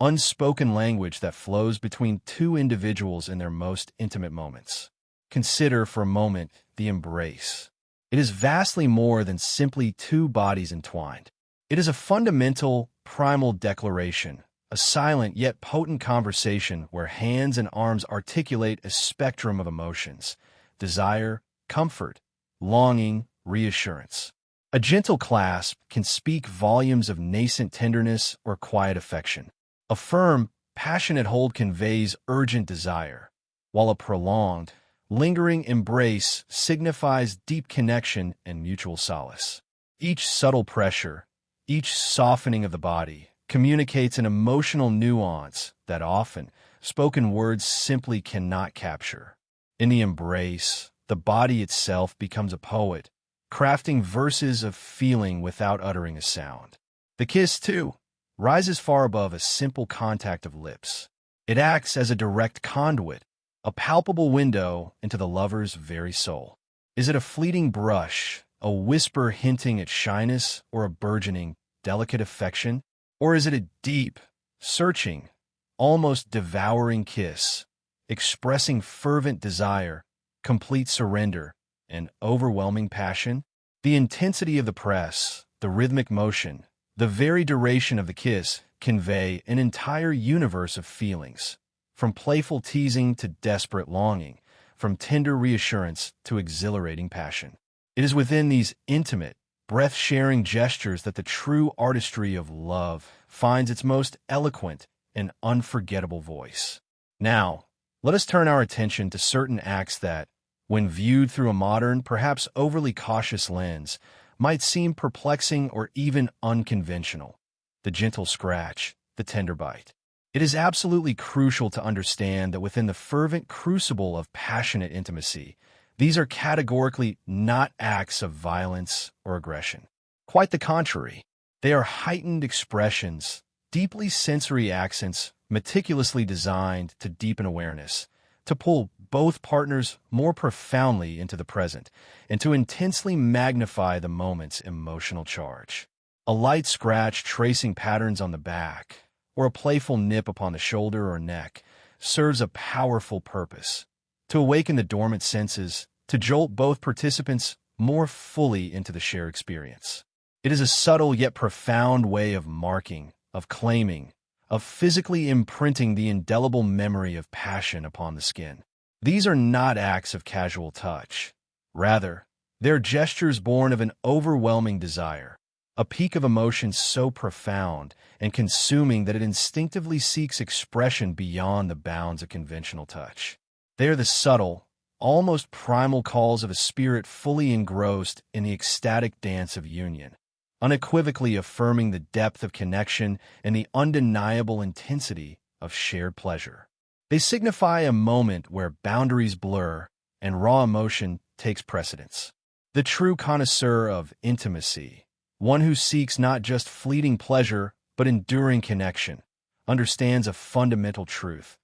unspoken language that flows between two individuals in their most intimate moments. Consider for a moment the embrace. It is vastly more than simply two bodies entwined. It is a fundamental, primal declaration, a silent yet potent conversation where hands and arms articulate a spectrum of emotions: desire, comfort, longing, reassurance. A gentle clasp can speak volumes of nascent tenderness or quiet affection. A firm, passionate hold conveys urgent desire, while a prolonged, lingering embrace signifies deep connection and mutual solace. Each subtle pressure, each softening of the body, communicates an emotional nuance that often spoken words simply cannot capture. In the embrace, the body itself becomes a poet, crafting verses of feeling without uttering a sound. The kiss, too, rises far above a simple contact of lips. It acts as a direct conduit, a palpable window into the lover's very soul. Is it a fleeting brush, a whisper hinting at shyness or a burgeoning, delicate affection? Or is it a deep, searching, almost devouring kiss, expressing fervent desire, complete surrender, and overwhelming passion? The intensity of the press, the rhythmic motion, the very duration of the kiss convey an entire universe of feelings, from playful teasing to desperate longing, from tender reassurance to exhilarating passion. It is within these intimate, breath-sharing gestures that the true artistry of love finds its most eloquent and unforgettable voice. Now, let us turn our attention to certain acts that, when viewed through a modern, perhaps overly cautious lens, might seem perplexing or even unconventional. The gentle scratch, the tender bite. It is absolutely crucial to understand that within the fervent crucible of passionate intimacy, these are categorically not acts of violence or aggression. Quite the contrary. They are heightened expressions, deeply sensory accents, meticulously designed to deepen awareness, to pull both partners more profoundly into the present, and to intensely magnify the moment's emotional charge. A light scratch tracing patterns on the back, or a playful nip upon the shoulder or neck, serves a powerful purpose: to awaken the dormant senses, to jolt both participants more fully into the shared experience. It is a subtle yet profound way of marking, of claiming, of physically imprinting the indelible memory of passion upon the skin. These are not acts of casual touch. Rather, they're gestures born of an overwhelming desire, a peak of emotion so profound and consuming that it instinctively seeks expression beyond the bounds of conventional touch. They are the subtle, almost primal calls of a spirit fully engrossed in the ecstatic dance of union, unequivocally affirming the depth of connection and the undeniable intensity of shared pleasure. They signify a moment where boundaries blur and raw emotion takes precedence. The true connoisseur of intimacy, one who seeks not just fleeting pleasure but enduring connection, understands a fundamental truth.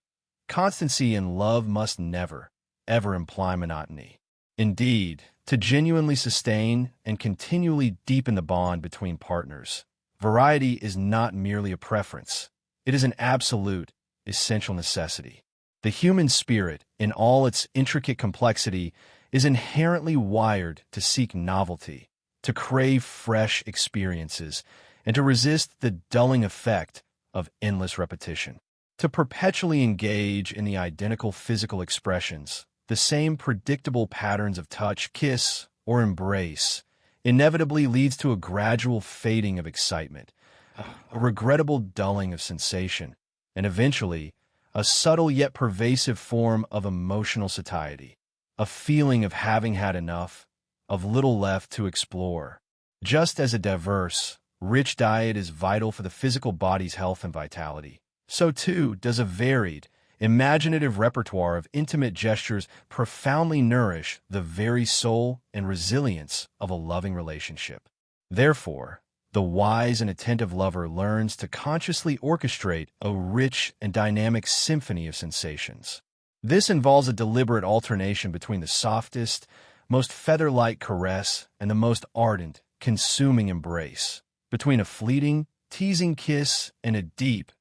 Constancy in love must never, ever imply monotony. Indeed, to genuinely sustain and continually deepen the bond between partners, variety is not merely a preference. It is an absolute, essential necessity. The human spirit, in all its intricate complexity, is inherently wired to seek novelty, to crave fresh experiences, and to resist the dulling effect of endless repetition. To perpetually engage in the identical physical expressions, the same predictable patterns of touch, kiss, or embrace, inevitably leads to a gradual fading of excitement, a regrettable dulling of sensation, and eventually, a subtle yet pervasive form of emotional satiety, a feeling of having had enough, of little left to explore. Just as a diverse, rich diet is vital for the physical body's health and vitality, so too does a varied, imaginative repertoire of intimate gestures profoundly nourish the very soul and resilience of a loving relationship. Therefore, the wise and attentive lover learns to consciously orchestrate a rich and dynamic symphony of sensations. This involves a deliberate alternation between the softest, most feather-light caress and the most ardent, consuming embrace, between a fleeting, teasing kiss and a deep,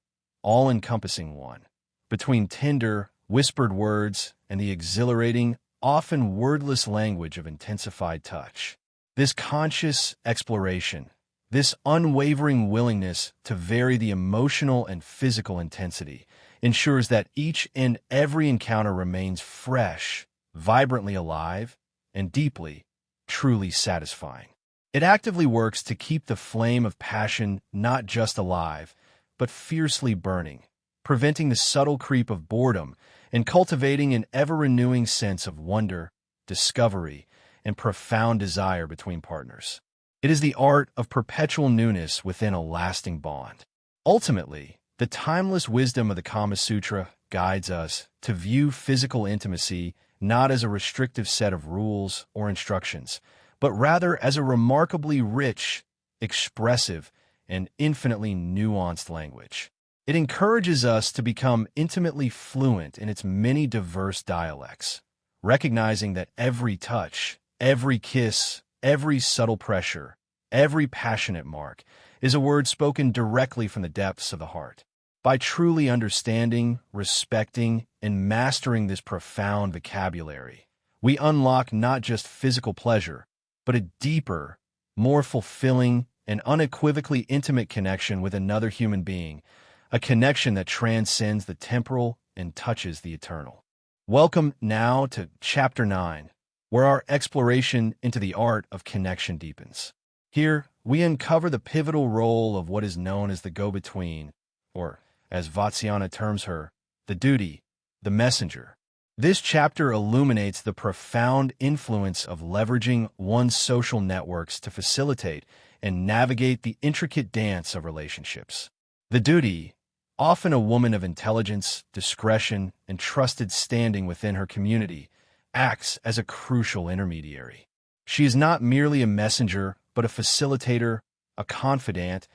all-encompassing one, between tender, whispered words and the exhilarating, often wordless language of intensified touch. This conscious exploration, this unwavering willingness to vary the emotional and physical intensity, ensures that each and every encounter remains fresh, vibrantly alive, and deeply, truly satisfying. It actively works to keep the flame of passion not just alive, but fiercely burning, preventing the subtle creep of boredom and cultivating an ever-renewing sense of wonder, discovery, and profound desire between partners. It is the art of perpetual newness within a lasting bond. Ultimately, the timeless wisdom of the Kama Sutra guides us to view physical intimacy not as a restrictive set of rules or instructions, but rather as a remarkably rich, expressive, and infinitely nuanced language. It encourages us to become intimately fluent in its many diverse dialects, recognizing that every touch, every kiss, every subtle pressure, every passionate mark is a word spoken directly from the depths of the heart. By truly understanding, respecting, and mastering this profound vocabulary, we unlock not just physical pleasure, but a deeper, more fulfilling, and unequivocally intimate connection with another human being, a connection that transcends the temporal and touches the eternal. Welcome now to Chapter 9, where our exploration into the art of connection deepens. Here, we uncover the pivotal role of what is known as the go-between, or, as Vatsyayana terms her, the duty, the messenger. This chapter illuminates the profound influence of leveraging one's social networks to facilitate and navigate the intricate dance of relationships. The duty, often a woman of intelligence, discretion, and trusted standing within her community, acts as a crucial intermediary. She is not merely a messenger, but a facilitator, a confidant,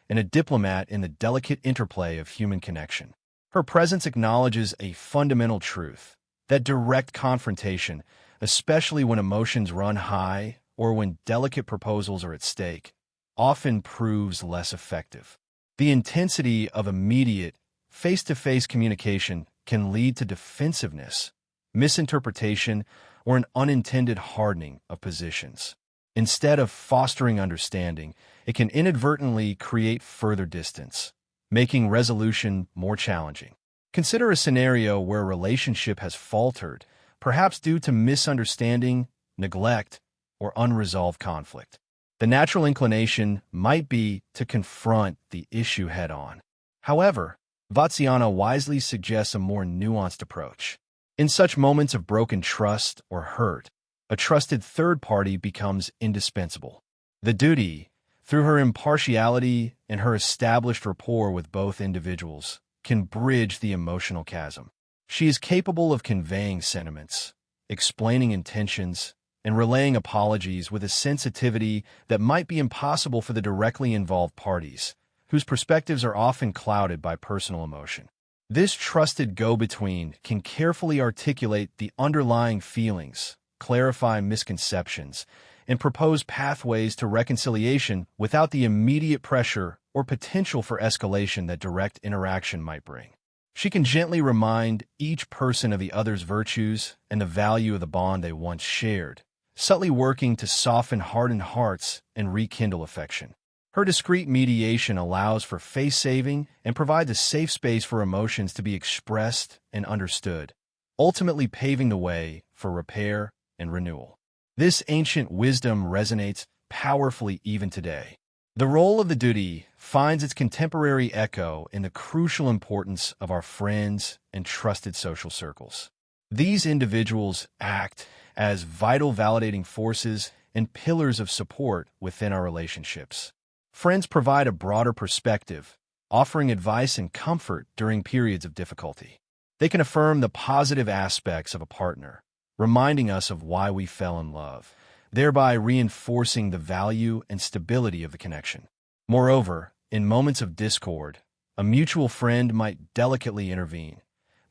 and a diplomat in the delicate interplay of human connection. Her presence acknowledges a fundamental truth, that direct confrontation, especially when emotions run high or when delicate proposals are at stake, often proves less effective. The intensity of immediate, face-to-face communication can lead to defensiveness, misinterpretation, or an unintended hardening of positions. Instead of fostering understanding, it can inadvertently create further distance, making resolution more challenging. Consider a scenario where a relationship has faltered, perhaps due to misunderstanding, neglect, or unresolved conflict. The natural inclination might be to confront the issue head-on. However, Vatsyayana wisely suggests a more nuanced approach. In such moments of broken trust or hurt, a trusted third party becomes indispensable. The duty, through her impartiality and her established rapport with both individuals, can bridge the emotional chasm. She is capable of conveying sentiments, explaining intentions, and relaying apologies with a sensitivity that might be impossible for the directly involved parties, whose perspectives are often clouded by personal emotion. This trusted go-between can carefully articulate the underlying feelings, clarify misconceptions, and propose pathways to reconciliation without the immediate pressure or potential for escalation that direct interaction might bring. She can gently remind each person of the other's virtues and the value of the bond they once shared, subtly working to soften hardened hearts and rekindle affection. Her discreet mediation allows for face-saving and provides a safe space for emotions to be expressed and understood, ultimately paving the way for repair and renewal. This ancient wisdom resonates powerfully even today. The role of the duty finds its contemporary echo in the crucial importance of our friends and trusted social circles. These individuals act as vital validating forces and pillars of support within our relationships. Friends provide a broader perspective, offering advice and comfort during periods of difficulty. They can affirm the positive aspects of a partner, reminding us of why we fell in love, thereby reinforcing the value and stability of the connection. Moreover, in moments of discord, a mutual friend might delicately intervene,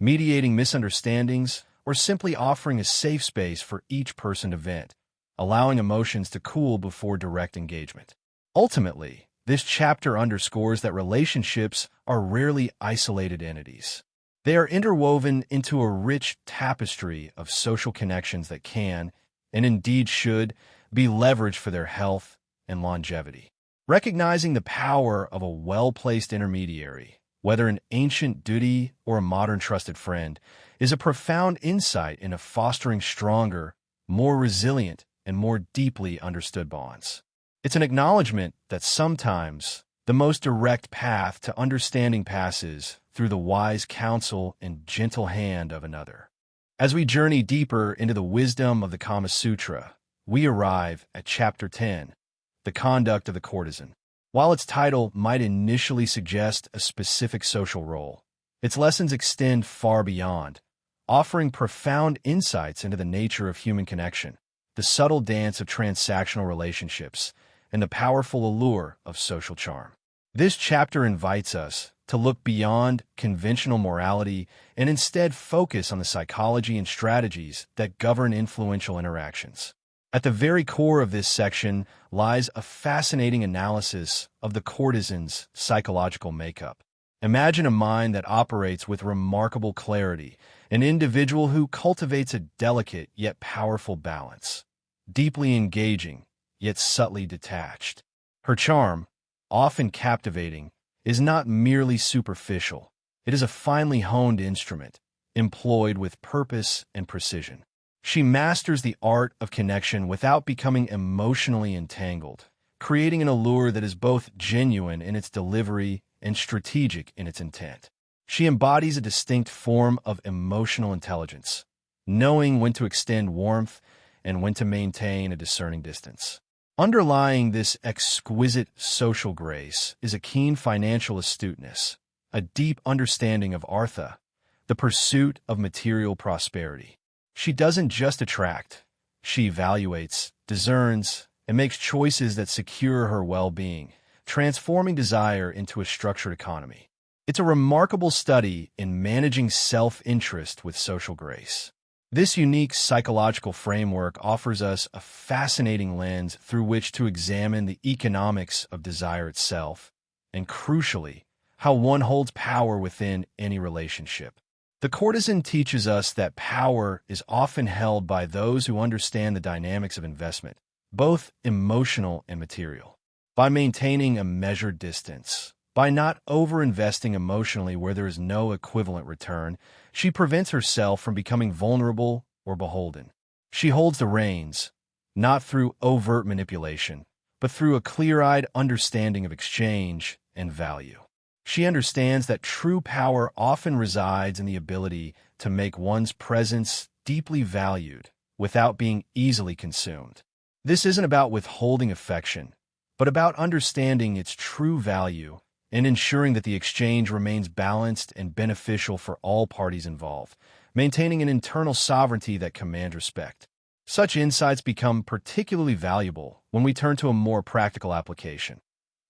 mediating misunderstandings or simply offering a safe space for each person to vent, allowing emotions to cool before direct engagement. Ultimately, this chapter underscores that relationships are rarely isolated entities. They are interwoven into a rich tapestry of social connections that can, and indeed should, be leveraged for their health and longevity. Recognizing the power of a well-placed intermediary, whether an ancient duty or a modern trusted friend, is a profound insight into fostering stronger, more resilient, and more deeply understood bonds. It's an acknowledgement that sometimes the most direct path to understanding passes through the wise counsel and gentle hand of another. As we journey deeper into the wisdom of the Kama Sutra, we arrive at Chapter 10, The Conduct of the Courtesan. While its title might initially suggest a specific social role, its lessons extend far beyond, offering profound insights into the nature of human connection, the subtle dance of transactional relationships, and the powerful allure of social charm. This chapter invites us to look beyond conventional morality and instead focus on the psychology and strategies that govern influential interactions. At the very core of this section lies a fascinating analysis of the courtesan's psychological makeup. Imagine a mind that operates with remarkable clarity, an individual who cultivates a delicate yet powerful balance, deeply engaging yet subtly detached. Her charm, often captivating, is not merely superficial. It is a finely honed instrument, employed with purpose and precision. She masters the art of connection without becoming emotionally entangled, creating an allure that is both genuine in its delivery and strategic in its intent. She embodies a distinct form of emotional intelligence, knowing when to extend warmth and when to maintain a discerning distance. Underlying this exquisite social grace is a keen financial astuteness, a deep understanding of artha, the pursuit of material prosperity. She doesn't just attract, she evaluates, discerns, and makes choices that secure her well-being, transforming desire into a structured economy. It's a remarkable study in managing self-interest with social grace. This unique psychological framework offers us a fascinating lens through which to examine the economics of desire itself, and crucially, how one holds power within any relationship. The courtesan teaches us that power is often held by those who understand the dynamics of investment, both emotional and material. By maintaining a measured distance, by not over-investing emotionally where there is no equivalent return, she prevents herself from becoming vulnerable or beholden. She holds the reins, not through overt manipulation, but through a clear-eyed understanding of exchange and value. She understands that true power often resides in the ability to make one's presence deeply valued without being easily consumed. This isn't about withholding affection, but about understanding its true value and ensuring that the exchange remains balanced and beneficial for all parties involved, maintaining an internal sovereignty that commands respect. Such insights become particularly valuable when we turn to a more practical application.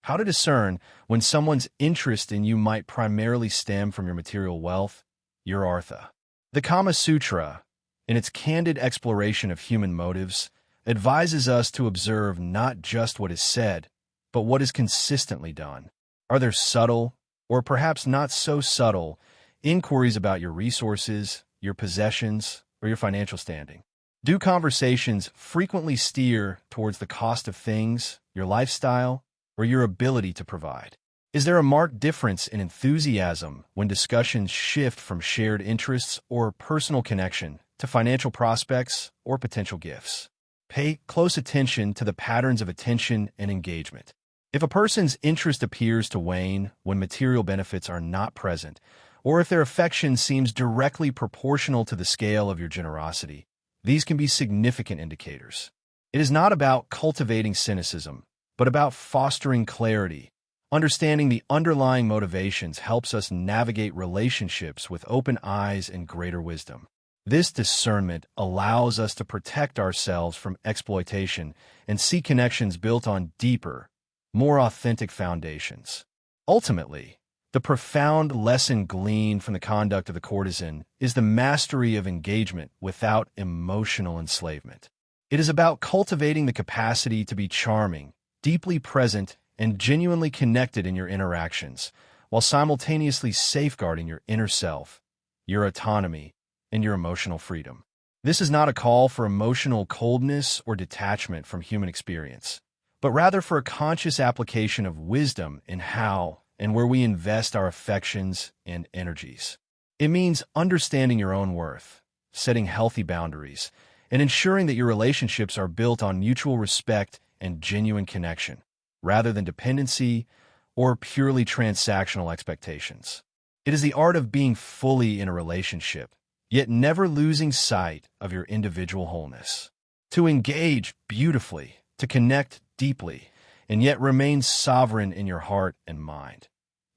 How to discern when someone's interest in you might primarily stem from your material wealth, your artha. The Kama Sutra, in its candid exploration of human motives, advises us to observe not just what is said, but what is consistently done. Are there subtle, or perhaps not so subtle, inquiries about your resources, your possessions, or your financial standing? Do conversations frequently steer towards the cost of things, your lifestyle, or your ability to provide? Is there a marked difference in enthusiasm when discussions shift from shared interests or personal connection to financial prospects or potential gifts? Pay close attention to the patterns of attention and engagement. If a person's interest appears to wane when material benefits are not present, or if their affection seems directly proportional to the scale of your generosity, these can be significant indicators. It is not about cultivating cynicism, but about fostering clarity. Understanding the underlying motivations helps us navigate relationships with open eyes and greater wisdom. This discernment allows us to protect ourselves from exploitation and see connections built on deeper, more authentic foundations. Ultimately, the profound lesson gleaned from the conduct of the courtesan is the mastery of engagement without emotional enslavement. It is about cultivating the capacity to be charming, deeply present, and genuinely connected in your interactions, while simultaneously safeguarding your inner self, your autonomy, and your emotional freedom. This is not a call for emotional coldness or detachment from human experience, but rather for a conscious application of wisdom in how and where we invest our affections and energies. It means understanding your own worth, setting healthy boundaries, and ensuring that your relationships are built on mutual respect and genuine connection, rather than dependency or purely transactional expectations. It is the art of being fully in a relationship, yet never losing sight of your individual wholeness. To engage beautifully, to connect deeply, and yet remain sovereign in your heart and mind.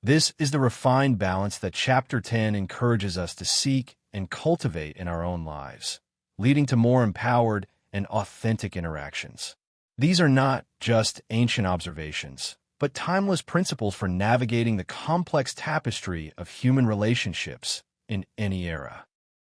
This is the refined balance that Chapter 10 encourages us to seek and cultivate in our own lives, leading to more empowered and authentic interactions. These are not just ancient observations, but timeless principles for navigating the complex tapestry of human relationships in any era.